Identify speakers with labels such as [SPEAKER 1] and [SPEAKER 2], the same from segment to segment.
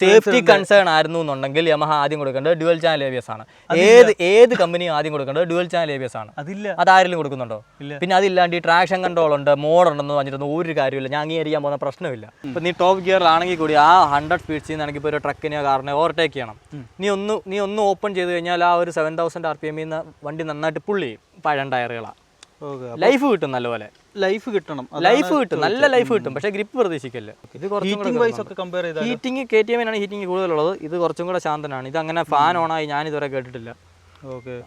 [SPEAKER 1] Safety concern ആയിരുന്നു എന്നുണ്ടെങ്കിൽ Yamaha ആദ്യം കൊടുക്കേണ്ടത് ഡ്യുവൽ ചാനൽ ABS ആണ്. ഏത് കമ്പനിയും ആദ്യം കൊടുക്കേണ്ടത് ഡ്യുവൽ ചാനൽ ABS ആണ്. അതാരെങ്കിലും കൊടുക്കുന്നുണ്ടോ? പിന്നെ അതില്ലാണ്ട് ഈ ട്രാക്ഷൻ കൺട്രോൾ ഉണ്ട്, മോഡ് ഉണ്ടെന്ന് പറഞ്ഞിട്ടൊന്നും ഒരു കാര്യമില്ല. ഞാൻ അംഗീകരിക്കാൻ പോകുന്ന പ്രശ്നമില്ല. ഇപ്പം നീ ടോപ്പ് ഗിയറിലാണെങ്കിൽ കൂടി ആ 100 സ്പീഡ്സിൽ നിന്നാണെങ്കിൽ ഇപ്പോൾ ഒരു ട്രക്കിനെയോ കാറിനെയോ ഓവർടേക്ക് ചെയ്യണം. നീ ഒന്ന് ഓപ്പൺ ചെയ്ത് കഴിഞ്ഞാൽ ആ ഒരു 7000 RPM വണ്ടി നന്നായിട്ട് പുള്ളി ചെയ്യും. പഴം ടയറുകളാണ്. ലൈഫ് കിട്ടും, നല്ലപോലെ ലൈഫ് കിട്ടും, നല്ല ലൈഫ് കിട്ടും. പക്ഷേ ഗ്രിപ്പ് പ്രതീക്ഷിക്കല്ലേ. ഇത് ഹീറ്റിംഗ് KTM ആണ് ഹീറ്റിംഗ് കൂടുതലുള്ളത്. ഇത് കുറച്ചും കൂടെ ശാന്തനാണ്. ഇത് അങ്ങനെ ഫാൻ ഓണായി ഞാൻ ഇതുവരെ കേട്ടിട്ടില്ല.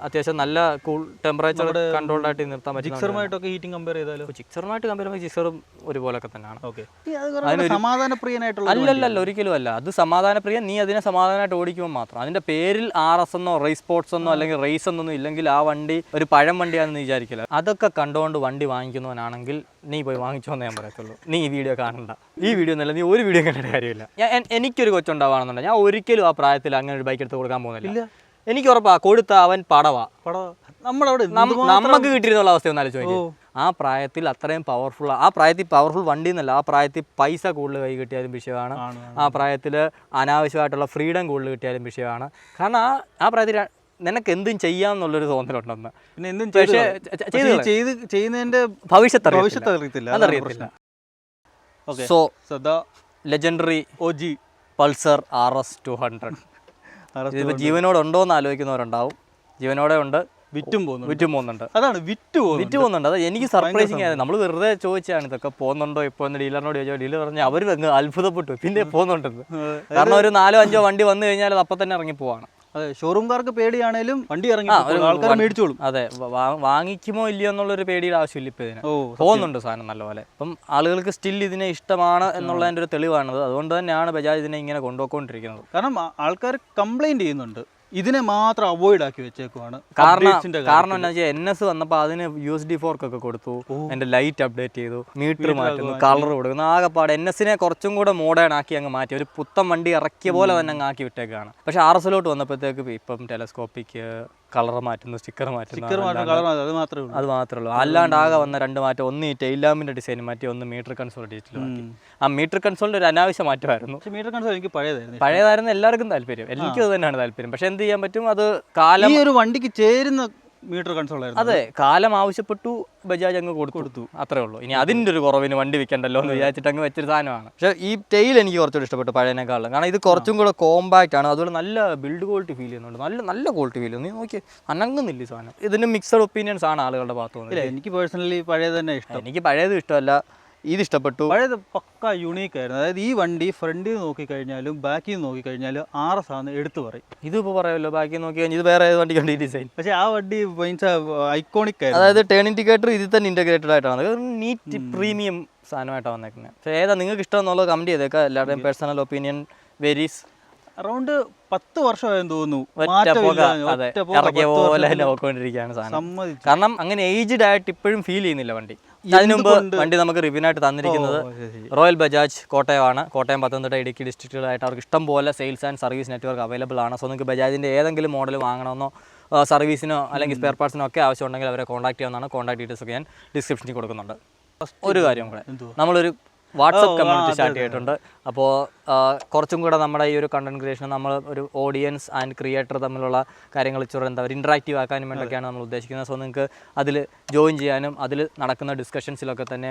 [SPEAKER 1] അത്യാവശ്യം നല്ല കൂൾ ടെമ്പറേച്ചർ കൺട്രോൾഡ് ആയിട്ട് നിർത്താൻ പറ്റും. ജിക്സറുമായിട്ടൊക്കെ ഹീറ്റിംഗ് കമ്പയർ ചെയ്താലോ? ജിക്സറുമായിട്ട് കമ്പയർ ചെയ്യുമ്പോൾ ജിക്സറും ഒരുപോലൊക്കെ തന്നെയാണ്. അല്ലല്ല, ഒരിക്കലും അല്ല. അത് സമാധാനപ്രിയൻ. നീ അതിനെ സമാധാനമായിട്ട് ഓടിക്കുമ്പോൾ മാത്രം. അതിന്റെ പേരിൽ RS എന്നോ റേസ് സ്പോർട്സ് എന്നോ അല്ലെങ്കിൽ റേസ് എന്നൊന്നും ഇല്ലെങ്കിൽ ആ വണ്ടി ഒരു പഴം വണ്ടിയാണെന്ന് വിചാരിക്കില്ല. അതൊക്കെ കണ്ടുകൊണ്ട് വണ്ടി വാങ്ങിക്കുന്നവനാണെങ്കിൽ നീ പോയി വാങ്ങിച്ചോന്നേ ഞാൻ പറയത്തുള്ളൂ. നീ ഈ വീഡിയോ കാണണ്ട. ഈ വീഡിയോ എന്നല്ല, നീ ഒരു വീഡിയോ കണ്ടിട്ട് കാര്യമില്ല. എനിക്കൊരു കൊച്ചുണ്ടാവാണെന്നുണ്ടെങ്കിൽ ഞാൻ ഒരിക്കലും ആ പ്രായത്തിൽ അങ്ങനെ ഒരു ബൈക്ക് എടുത്ത് കൊടുക്കാൻ പോകുന്നില്ല. എനിക്ക് ഉറപ്പാ, കൊടുത്ത അവൻ പടവാ. നമുക്ക് കിട്ടിയിരുന്നുള്ള അവസ്ഥ ഒന്ന് ആലോചിച്ച് നോക്കി. ആ പ്രായത്തിൽ അത്രയും പവർഫുൾ, ആ പ്രായത്തിൽ പവർഫുൾ വണ്ടി എന്നല്ല, ആ പ്രായത്തിൽ പൈസ കൂടുതൽ കൈ കിട്ടിയാലും വിഷയമാണ്. ആ പ്രായത്തിൽ അനാവശ്യമായിട്ടുള്ള ഫ്രീഡം കൂടുതൽ കിട്ടിയാലും വിഷയമാണ്. കാരണം ആ പ്രായത്തിൽ നിനക്ക് എന്തും ചെയ്യാമെന്നുള്ളൊരു തോന്നലുണ്ടെന്ന്. പിന്നെ എന്തും ചെയ്യുന്നതിന്റെ ഭവിഷ്യത്ത് അതറിയത്തില്ല. So legendary OG Pulsar RS 200 ഇതിപ്പോൾ ജീവനോടുണ്ടോ എന്ന് ആലോചിക്കുന്നവരുണ്ടാവും. ജീവനോടെ ഉണ്ട്, വിറ്റും പോകുന്നുണ്ട്. അതാണ് വിറ്റ് പോകുന്നുണ്ട്. അത് എനിക്ക് സർപ്രൈസിങ് ആയിരുന്നു. നമ്മൾ വെറുതെ ചോദിച്ചാണ് ഇതൊക്കെ പോകുന്നുണ്ടോ ഇപ്പോൾ എന്ന് ഡീലറിനോട് ചോദിച്ചാൽ ഡീലർ പറഞ്ഞാൽ അവർ അത്ഭുതപ്പെട്ടു. പിന്നെ പോകുന്നുണ്ടെന്ന്. കാരണം ഒരു 4-5 വണ്ടി വന്നു കഴിഞ്ഞാൽ അത് അപ്പം തന്നെ ഇറങ്ങി പോവാണ്.
[SPEAKER 2] അതെ, ഷോറൂംകാർക്ക് പേടിയാണേലും വണ്ടി ഇറങ്ങി ആൾക്കാർ മേടിച്ചോളും.
[SPEAKER 1] അതെ, വാങ്ങിക്കുമോ ഇല്ലയോ എന്നുള്ളൊരു പേടിയുടെ ആവശ്യമില്ല. ഇപ്പം ഇതിന് പോകുന്നുണ്ട് സാധനം നല്ലപോലെ. അപ്പം ആളുകൾക്ക് സ്റ്റിൽ ഇതിനെ ഇഷ്ടമാണ് എന്നുള്ളതിൻ്റെ ഒരു തെളിവാണത്. അതുകൊണ്ട് തന്നെയാണ് ബജാജ് ഇതിനെ ഇങ്ങനെ കൊണ്ടുപോയിക്കൊണ്ടിരിക്കുന്നത്.
[SPEAKER 2] കാരണം ആൾക്കാർ കംപ്ലൈന്റ് ചെയ്യുന്നുണ്ട്, ഇതിനെ മാത്രം അവോയ്ഡ് ആക്കി വെച്ചേക്കുവാണ്.
[SPEAKER 1] കാരണം എന്താ വെച്ചാൽ NS വന്നപ്പോൾ അതിന് USD ഫോർക്ക് ഒക്കെ കൊടുത്തു, എൻ്റെ ലൈറ്റ് അപ്ഡേറ്റ് ചെയ്തു, മീറ്റർ മാറ്റുന്നു, കളർ കൊടുക്കുന്നു. ആകെപ്പാട് NSനെ കുറച്ചും കൂടെ മോഡേൺ ആക്കി അങ്ങ് മാറ്റി, ഒരു പുത്തൻ വണ്ടി ഇറക്കിയ പോലെ തന്നെ അങ്ങ് ആക്കി വിട്ടേക്കാണ്. പക്ഷെ RSലോട്ട് വന്നപ്പോഴത്തേക്ക് ഇപ്പം ടെലസ്കോപ്പിക് കളർ മാറ്റുന്നു, സ്റ്റിക്കർ മാറ്റുന്നു, അത് മാത്രമേ ഉള്ളൂ. അല്ലാണ്ട് ആകെ വന്ന 2 മാറ്റം, ഒന്ന് ഈ ടെയിൽ ലാമ്പിന്റെ ഡിസൈൻ മാറ്റി, ഒന്ന് മീറ്റർ കൺസോൾ ഡിജിറ്റൽ മാറ്റി. ആ മീറ്റർ കൺസോളിന്റെ ഒരു അനാവശ്യ മാറ്റമായിരുന്നു.
[SPEAKER 2] മീറ്റർ കൺസോൾ എനിക്ക്
[SPEAKER 1] പഴയതായിരുന്നു എല്ലാവർക്കും താല്പര്യം. എനിക്കും അത് തന്നെയാണ് താല്പര്യം. പക്ഷെ എന്ത് ചെയ്യാൻ പറ്റും, അത് കാലം
[SPEAKER 2] ഈ ഒരു വണ്ടിക്ക് ചേരുന്ന മീറ്റർ കൺസോൾ ആയിരുന്നു.
[SPEAKER 1] അതെ, കാലം ആവശ്യപ്പെട്ടു, ബജാജ് അങ്ങ് കൊടുത്തു, അത്രേ ഉള്ളൂ. ഇനി അതിൻ്റെ ഒരു കുറവിന് വണ്ടി വിൽക്കണ്ടല്ലോ എന്ന് വിചാരിച്ചിട്ട് അങ്ങ് വെച്ചൊരു സാധനമാണ്. പക്ഷേ ഈ ടെയിൽ എനിക്ക് കുറച്ചുകൂടി ഇഷ്ടപ്പെട്ടു പഴയതിനേക്കാളും. കാരണം ഇത് കുറച്ചും കൂടെ കോമ്പാക്റ്റ് ആണ്. അതുപോലെ നല്ല ബിൽഡ് ക്വാളിറ്റി ഫീൽ ചെയ്യുന്നുണ്ട്. നല്ല ക്വാളിറ്റി ഫീൽ ചെയ്യുന്നു. നീ നോക്കി, അനങ്ങുന്നില്ല ഈ സാധനം. ഇതിന് മിക്സഡ് ഒപ്പീനിയൻസ് ആണ് ആളുകളുടെ ഭാഗത്ത് വന്നത്.
[SPEAKER 2] എനിക്ക് പേഴ്സണലി പഴയത് തന്നെ ഇഷ്ടം.
[SPEAKER 1] എനിക്ക് പഴയത് ഇഷ്ടമല്ല, ഇത് ഇഷ്ടപ്പെട്ടു.
[SPEAKER 2] പഴയത് പക്ക യൂണീക്ക് ആയിരുന്നു. അതായത് ഈ വണ്ടി ഫ്രണ്ടിൽ നോക്കിക്കഴിഞ്ഞാലും ബാക്കിൽ നോക്കിക്കഴിഞ്ഞാലും RS ആണ് എടുത്തു പറയും.
[SPEAKER 1] ഇതിപ്പോൾ പറയുമല്ലോ, ബാക്കി നോക്കി കഴിഞ്ഞാൽ ഇത് വേറെ ഏത് വണ്ടിക്കുണ്ട് ഈ ഡിസൈൻ.
[SPEAKER 2] പക്ഷേ ആ വണ്ടി ഐക്കോണിക് ആയിരുന്നു.
[SPEAKER 1] അതായത് ടേൺ ഇൻഡിക്കേറ്റർ ഇതിൽ തന്നെ ഇൻറ്റഗ്രേറ്റഡ് ആയിട്ടാണ്, നീറ്റ് പ്രീമിയം സാധനമായിട്ടാണ് വന്നേക്കുന്നത്. പക്ഷേ ഏതാ നിങ്ങൾക്ക് ഇഷ്ടം എന്നുള്ളത് കമൻറ്റ് ചെയ്തേക്കാം. എല്ലാവരുടെയും പേഴ്സണൽ ഒപ്പീനിയൻ വേരീസ്.
[SPEAKER 2] അറൗണ്ട് 10 വർഷമായെന്ന് തോന്നുന്നു
[SPEAKER 1] ഇറക്കിയ പോലെ നോക്കിക്കൊണ്ടിരിക്കുകയാണ് സാധനം. കാരണം അങ്ങനെ ഏജ്ഡ് ആയിട്ട് ഇപ്പോഴും ഫീൽ ചെയ്യുന്നില്ല വണ്ടി. അതിന് മുമ്പ് വണ്ടി നമുക്ക് റിവ്യൂനായിട്ട് തന്നിരിക്കുന്നത് റോയൽ ബജാജ് കോട്ടയമാണ്. കോട്ടയം, പത്തനംതിട്ട, ഇടുക്കി ഡിസ്ട്രിക്റ്റുകളായിട്ട് അവർക്ക് ഇഷ്ടം പോലെ sales and service network available ആണ്. സോ നിങ്ങൾക്ക് ബജാജിൻ്റെ ഏതെങ്കിലും മോഡൽ വാങ്ങണമെന്നോ സർവീസിനോ അല്ലെങ്കിൽ സ്പെയർ പാർട്സിനോ ഒക്കെ ആവശ്യമുണ്ടെങ്കിൽ അവരെ കോൺടാക്ട് ചെയ്യാവുന്നതാണ്. കോൺടാക്ട് ഡീറ്റെയിൽസ് ഒക്കെ ഞാൻ ഡിസ്ക്രിപ്ഷനിൽ കൊടുക്കുന്നുണ്ട്. ഒരു കാര്യം കൂടെ, നമ്മളൊരു വാട്സപ്പ് കമ്മ്യൂണിറ്റി സ്റ്റാർട്ട് ചെയ്തിട്ടുണ്ട്. അപ്പോൾ കുറച്ചും കൂടെ നമ്മുടെ ഈ ഒരു കണ്ടന്റ് ക്രിയേഷൻ നമ്മൾ ഒരു ഓഡിയൻസ് ആൻഡ് ക്രിയേറ്റർ തമ്മിലുള്ള കാര്യങ്ങൾ ഇച്ചിരി എന്താ പറയുക ഇൻട്രാക്റ്റീവ് ആക്കാനും വേണ്ടിയൊക്കെയാണ് നമ്മൾ ഉദ്ദേശിക്കുന്നത്. സോ നിങ്ങൾക്ക് അതിൽ ജോയിൻ ചെയ്യാനും അതിൽ നടക്കുന്ന ഡിസ്കഷൻസിലൊക്കെ തന്നെ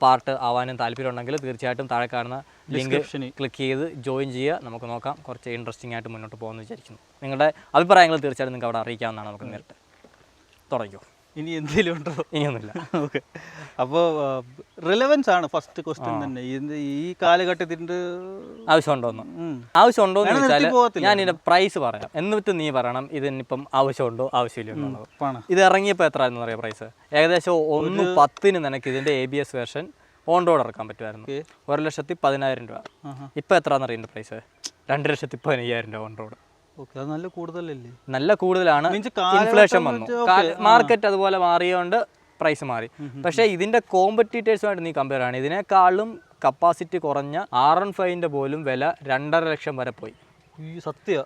[SPEAKER 1] പാർട്ട് ആവാനും താല്പര്യമുണ്ടെങ്കിൽ തീർച്ചയായിട്ടും താഴെ കാണുന്ന ലിങ്ക് ക്ലിക്ക് ചെയ്ത് ജോയിൻ ചെയ്യുക. നമുക്ക് നോക്കാം, കുറച്ച് ഇൻട്രസ്റ്റിംഗ് ആയിട്ട് മുന്നോട്ട് പോകുമെന്ന് വിചാരിക്കുന്നു. നിങ്ങളുടെ അഭിപ്രായങ്ങൾ തീർച്ചയായിട്ടും നിങ്ങൾക്ക് അവിടെ അറിയിക്കാവുന്നതാണ്. നമുക്ക് നേരിട്ട് തുടങ്ങിയോ?
[SPEAKER 2] ഇനി എന്തെങ്കിലും ഉണ്ടോ?
[SPEAKER 1] ഇനിയൊന്നുമില്ല.
[SPEAKER 2] ഓക്കെ, അപ്പോൾ റിലവൻസ് ആണ് ഫസ്റ്റ് ക്വസ്റ്റ്യൻ തന്നെ. ഈ കാലഘട്ടത്തിൻ്റെ
[SPEAKER 1] ആവശ്യമുണ്ടോന്ന് ആവശ്യമുണ്ടോന്ന് ചോദിച്ചാൽ ഞാൻ ഇതിന്റെ പ്രൈസ് പറയാം, എന്നിട്ട് നീ പറയണം ഇതിനിപ്പം ആവശ്യമുണ്ടോ ആവശ്യമില്ല എന്നുള്ളത്. ഇത് ഇറങ്ങിയപ്പോൾ എത്ര ആയിരുന്നു അറിയാം പ്രൈസ്? ഏകദേശം 1,10,000 നിനക്ക് ഇതിന്റെ ABS വേർഷൻ ഓൺ റോഡ് ഇറക്കാൻ പറ്റുമായിരുന്നു. 1,10,000 രൂപ. ഇപ്പം എത്രയാണെന്ന് അറിയേണ്ട പ്രൈസ്? 2,15,000 രൂപ ഓൺ റോഡ്.
[SPEAKER 2] നല്ല കൂടുതലല്ലേ?
[SPEAKER 1] നല്ല കൂടുതലാണ്. ഇൻഫ്ലേഷൻ വന്നു, മാർക്കറ്റ് അതുപോലെ മാറിയോണ്ട് പ്രൈസ് മാറി. പക്ഷേ ഇതിന്റെ കോമ്പറ്റീറ്റേഴ്സുമായിട്ട് നീ കമ്പയർ ആണ്, ഇതിനേക്കാളും കപ്പാസിറ്റി കുറഞ്ഞ R15 പോലും വില 2.5 ലക്ഷം വരെ പോയി.
[SPEAKER 2] സത്യ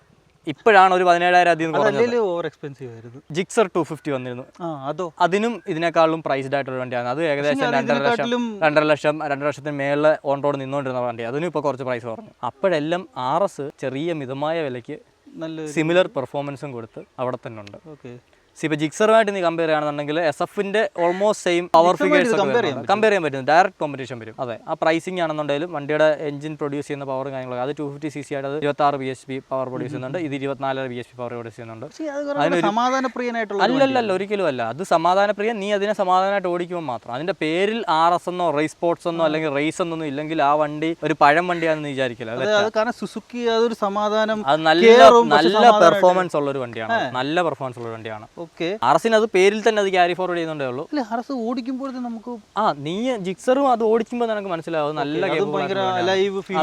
[SPEAKER 1] ഇപ്പോഴാണ് ഒരു 17,000 അധികം കുറഞ്ഞത്.
[SPEAKER 2] ഓവർ എക്സ്പെൻസീവ് ആയിരുന്നു.
[SPEAKER 1] ജിക്സർ 250 വന്നിരുന്നു.
[SPEAKER 2] അതോ
[SPEAKER 1] അതിനും ഇതിനേക്കാളും പ്രൈസ്ഡ് ആയിട്ടുള്ള വണ്ടിയാണ്. അത് ഏകദേശം 2.5 ലക്ഷത്തിന് മേളിൽ ഓൺ റോഡ് നിന്നുകൊണ്ടിരുന്ന വണ്ടി. അതിനും ഇപ്പോൾ കുറച്ച് പ്രൈസ് കുറഞ്ഞു. അപ്പോഴെല്ലാം RS ചെറിയ മിതമായ വിലയ്ക്ക് നല്ല സിമിലർ പെർഫോമൻസും കൊടുത്ത് അവിടെ തന്നെ ഉണ്ട്. ഇപ്പോൾ ജിക്സറുമായിട്ട് നീ കമ്പയർ ചെയ്യുകയാണെന്നുണ്ടെങ്കിൽ SF-ന്റെ almost same power figures compare ചെയ്യാൻ പറ്റും. ഡയറക്റ്റ് കോമ്പറ്റീഷൻ വരും. അതെ, ആ പ്രൈസിംഗ് ആണെന്നുണ്ടെങ്കിലും വണ്ടിയുടെ എഞ്ചിൻ പ്രൊഡ്യൂസ് ചെയ്യുന്ന പവർ കാര്യങ്ങളൊക്കെ അത് 250cc ആയിട്ട് അത് 26 bhp പവർ പ്രൊഡ്യൂസ് ചെയ്യുന്നുണ്ട്. ഇത് 24 bhp പവർ പ്രൊഡ്യൂസ് ചെയ്യുന്നുണ്ട്. അല്ലല്ല, ഒരിക്കലും അല്ല. അത് സമാധാനപ്രിയ, നീ അതിനെ സമാധാനമായിട്ട് ഓടിക്കുമ്പോൾ മാത്രം. അതിന്റെ പേരിൽ RS എന്നോ റേസ് സ്പോർട്സ് എന്നോ അല്ലെങ്കിൽ റേസ് എന്നൊന്നും ഇല്ലെങ്കിൽ ആ വണ്ടി ഒരു പഴം വണ്ടിയാണെന്ന് വിചാരിക്കില്ല. അത് നല്ല പെർഫോമൻസ് ഉള്ള ഒരു വണ്ടിയാണ്. നല്ല പെർഫോമൻസ് ഉള്ള വണ്ടിയാണ്. RS-ന് അത് പേരിൽ തന്നെ അത് ക്യാരി ഫോർവേഡ് ചെയ്യുന്നുണ്ടേ ഉള്ളൂ.
[SPEAKER 2] ഓടിക്കുമ്പോൾ നമുക്ക്
[SPEAKER 1] നീ ജിക്സറും അത് ഓടിക്കുമ്പോൾ നിനക്ക് മനസ്സിലാവും നല്ല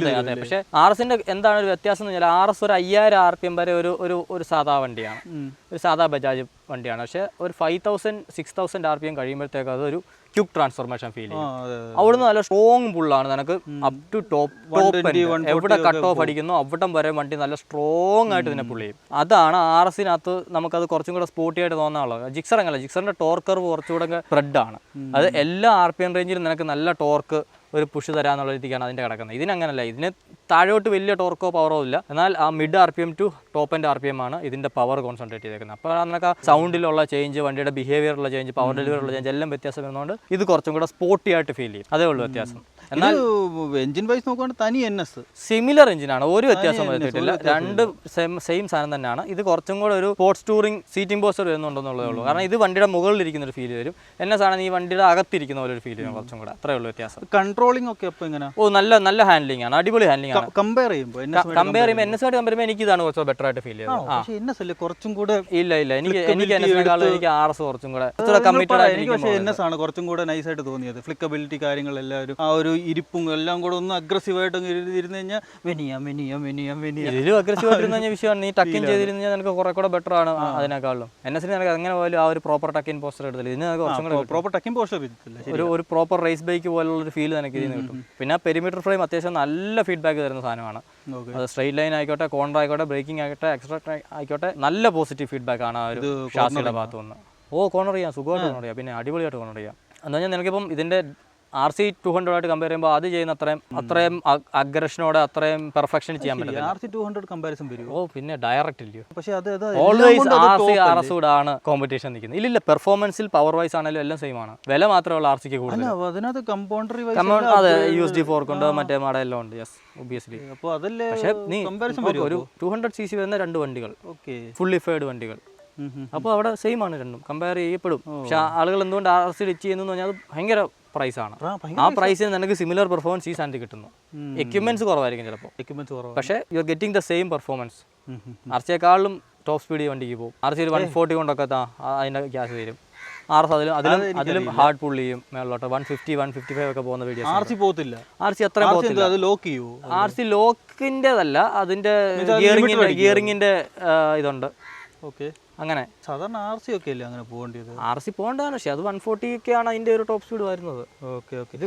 [SPEAKER 1] അതെ അതെ. പക്ഷെ RS-ന്റെ എന്താണ് ഒരു വ്യത്യാസം എന്ന് വെച്ചാൽ RS ഒരു 5000 RPM വരെ ഒരു സാധാ വണ്ടിയാണ്, ഒരു സാധാ ബജാജ് വണ്ടിയാണ്. പക്ഷെ ഒരു 5000-6000 RPM കഴിയുമ്പോഴത്തേക്ക് അതൊരു ക്യുക്ക് ട്രാൻസ്ഫോർമേഷൻ ഫീൽ ചെയ്യും. അവിടുന്ന് നല്ല സ്ട്രോങ് പുള്ളാണ്. നിനക്ക് അപ് ടു ടോപ്പ് എവിടെ കട്ട് ഓഫ് അടിക്കുന്നു അവിടം വരെ വണ്ടി നല്ല സ്ട്രോങ് ആയിട്ട് ഇതിനെ പുള്ളി ചെയ്യും. അതാണ് RS-നകത്ത് നമുക്കത് കുറച്ചും കൂടെ സ്പോർട്ടി ആയിട്ട് തോന്നാനുള്ളത്. ജിക്സർ അങ്ങനെയല്ല. ജിക്സറിന്റെ ടോർക്ക് കർവ് കുറച്ചുകൂടെ സ്പ്രെഡ് ആണ്. അത് എല്ലാ RPM റേഞ്ചിലും നിനക്ക് നല്ല ടോർക്ക് ഒരു പുഷ് തരാന്നുള്ള രീതിക്കാണ് അതിൻ്റെ കിടക്കുന്നത്. ഇതിനങ്ങനല്ല. ഇതിന് താഴോട്ട് വലിയ ടോർക്കോ പവറോ ഇല്ല. എന്നാൽ ആ mid RPM to top end RPM ആണ് ഇതിൻ്റെ പവർ കോൺസെൻട്രേറ്റ് ചെയ്തേക്കുന്നത്. അപ്പോൾ നമുക്ക് സൗണ്ടിലുള്ള ചേഞ്ച്, വണ്ടിയുടെ ബിഹേവിയറുള്ള ചേഞ്ച്, പവർ ഡെലിവറിയുള്ള ചേഞ്ച് എല്ലാം വ്യത്യാസം വരുന്നതുകൊണ്ട് ഇത് കുറച്ചും കൂടെ സ്പോർട്ടി ആയിട്ട് ഫീൽ ചെയ്യും. അതേ ഉള്ളൂ വ്യത്യാസം. എന്നാൽ
[SPEAKER 2] എഞ്ചിൻ വൈസ് നോക്കുകയാണെങ്കിൽ തനി NS
[SPEAKER 1] സിമിലർ എഞ്ചിനാണ്, ഒരു വ്യത്യാസം വരുത്തിയിട്ടില്ല. രണ്ട് സെയിം സാധനം തന്നെയാണ്. ഇത് കുറച്ചും കൂടെ ഒരു സ്പോർട്സ് ടൂറിംഗ് സീറ്റിംഗ് പോസ്റ്റർ വരുന്നുണ്ടെന്നുള്ളതേ ഉള്ളൂ. കാരണം ഇത് വണ്ടിയുടെ മുകളിലിരിക്കുന്ന ഒരു ഫീൽ വരും. NS ആണെങ്കിൽ ഈ വണ്ടിയുടെ അകത്തിരിക്കുന്ന പോലെ ഒരു ഫീൽ വരും. കുറച്ചും കൂടെ അത്രേ ഉള്ളൂ വ്യത്യാസം.
[SPEAKER 2] കൺട്രോളിംഗ് ഒക്കെ അപ്പോൾ എങ്ങനെ?
[SPEAKER 1] നല്ല ഹാൻഡ്ലിംഗ് ആണ്, അടിപൊളി ഹാൻഡ്ലിംഗ് ആണ്.
[SPEAKER 2] കമ്പയർ ചെയ്യുമ്പോൾ NS ആയിട്ട് കമ്പയർ ചെയ്യുമ്പോൾ
[SPEAKER 1] എനിക്ക് ഇതാണ് കുറച്ച് ബെറ്റർ ആയിട്ട് ഫീൽ ചെയ്തത്.
[SPEAKER 2] NS അല്ലേ കുറച്ചും കൂടെ?
[SPEAKER 1] ഇല്ല എനിക്ക് എനിക്ക് RS കുറച്ചും കൂടെ കമ്മിറ്റഡ് ആയിട്ട്
[SPEAKER 2] NS ആണ് കുറച്ചും കൂടെ നൈസ് ആയിട്ട് തോന്നിയത്. ഫ്ലിക്കബിലിറ്റി കാര്യങ്ങളെല്ലാവരും ആ ഒരു ഇരിപ്പും എല്ലാം കൂടെ ഒന്ന് അഗ്രസീവായിട്ട് ഇരുന്ന് കഴിഞ്ഞാൽ
[SPEAKER 1] ഇതിലും അഗ്രസീവായിട്ടിരുന്ന വിഷയമാണ്. നീ ടക്കിൻ ചെയ്തിരുന്ന നിനക്ക് കുറെ കൂടെ ബെറ്റർ ആണ് അതിനേക്കാളും. NS-ന് നിനക്ക് അങ്ങനെ പോലും ആ ഒരു പ്രോപ്പർ ടക്കിൻ പോസ്റ്റർ എടുത്തില്ല. ഇതിന് കുറച്ചും കൂടെ
[SPEAKER 2] പ്രോപ്പർ ടക്കിൻ പോസ്റ്റർ
[SPEAKER 1] ഒരു പ്രോപ്പർ റേസ് ബൈക്ക് പോലുള്ള ഒരു ഫീൽ നിനക്ക് ഇതിന് കിട്ടും. പിന്നെ പെരിമീറ്റർ ഫ്രെയിം അത്യാവശ്യം നല്ല ഫീഡ്ബാക്ക് തരുന്ന സാധനമാണ്. അത് സ്ട്രെയിറ്റ് ലൈൻ ആയിക്കോട്ടെ, കോർണർ ആയിക്കോട്ടെ, ബ്രേക്കിംഗ് ആയിക്കോട്ടെ, എക്സ്ട്രാ ആയിക്കോട്ടെ, നല്ല പോസിറ്റീവ് ഫീഡ്ബാക്ക് ആണ് ആ ഒരു ഷാസിയുടെ ഭാഗത്ത് നിന്ന്. കോർണർ ചെയ്യാം, സുഖമായിട്ട് കോർണർ ചെയ്യാം, പിന്നെ അടിപൊളിയായിട്ട് കോർണർ ചെയ്യാം. എന്ന് പറഞ്ഞാൽ നിനക്കിപ്പം ഇതിന്റെ RC200 ആയിട്ട് കമ്പയർ ചെയ്യുമ്പോൾ അത് ചെയ്യുന്ന അത്രയും അഗ്രഷനോടെ അത്രയും പെർഫെക്ഷൻ ചെയ്യാൻ പറ്റില്ല.
[SPEAKER 2] RC200 കമ്പാരിസൺ വരും.
[SPEAKER 1] പിന്നെ ഡയറക്റ്റ് ഇല്ലയോ.
[SPEAKER 2] പക്ഷേ
[SPEAKER 1] ഓൾവേസ് RS ആണ് കോമ്പറ്റീഷൻ നിൽക്കുന്നത്. ഇല്ല, പെർഫോമൻസിൽ പവർ വൈസ് ആണെങ്കിലും എല്ലാം സെയിം ആണ്. വില മാത്രമേ RC-ക്ക് കൂടുതൽ.
[SPEAKER 2] അതിനകത്ത് കമ്പൗണ്ടറി
[SPEAKER 1] അതെ, USD ഫോർക്ക് ഉണ്ട്, മറ്റേ മോഡൽ എല്ലാം ഉണ്ട്. Yes, obviously.
[SPEAKER 2] അപ്പോൾ അതല്ലേ.
[SPEAKER 1] പക്ഷേ നീ ഒരു 200cc വരുന്ന 2 വണ്ടികൾ, ഫുള്ളി ഫെയർഡ് വണ്ടികൾ, അപ്പോൾ അവിടെ സെയിം ആണ് രണ്ടും, കമ്പയർ ചെയ്യപ്പെടും. പക്ഷെ ആളുകൾ എന്തുകൊണ്ട് RC ഡിച്ച് ചെയ്യുന്നു പറഞ്ഞാൽ അത് ഭയങ്കര പ്രൈസാണ്. ആ പ്രൈസിന് നിനക്ക് സിമിലർ പെർഫോമൻസ് ഈ സാധനത്തിൽ കിട്ടുന്നു. എക്യുപ്മെന്റ്സ് കുറവായിരിക്കും ചിലപ്പോൾ, പക്ഷേ you are getting the same performance. RC-യെക്കാളും ടോപ്പ് സ്പീഡ് വണ്ടിക്ക് പോകും. RC 140 കൊണ്ടൊക്കെ അതിൻ്റെ ഗ്യാസ് തരും. RS അതിലും ഹാർഡ് പുൾ ചെയ്യും മേളിലോട്ട്. 150, 155 ഒക്കെ പോകുന്ന വീഡിയോസ്.
[SPEAKER 2] RC പോകത്തില്ല.
[SPEAKER 1] RC അത്രയും പോകത്തില്ല. RC ലോക്കിൻ്റെതല്ല, അതിൻ്റെ ഗിയറിങ്ങിൻ്റെ ഇതുണ്ട്. അങ്ങനെ
[SPEAKER 2] സാധാരണ RC ഒക്കെ അല്ലേ അങ്ങനെ പോകേണ്ടത്?
[SPEAKER 1] RC പോകേണ്ടതാണ്. പക്ഷേ അത് 140 ഒക്കെയാണ് അതിൻ്റെ ഒരു ടോപ്പ് സ്പീഡ് വരുന്നത്.
[SPEAKER 2] ഇത്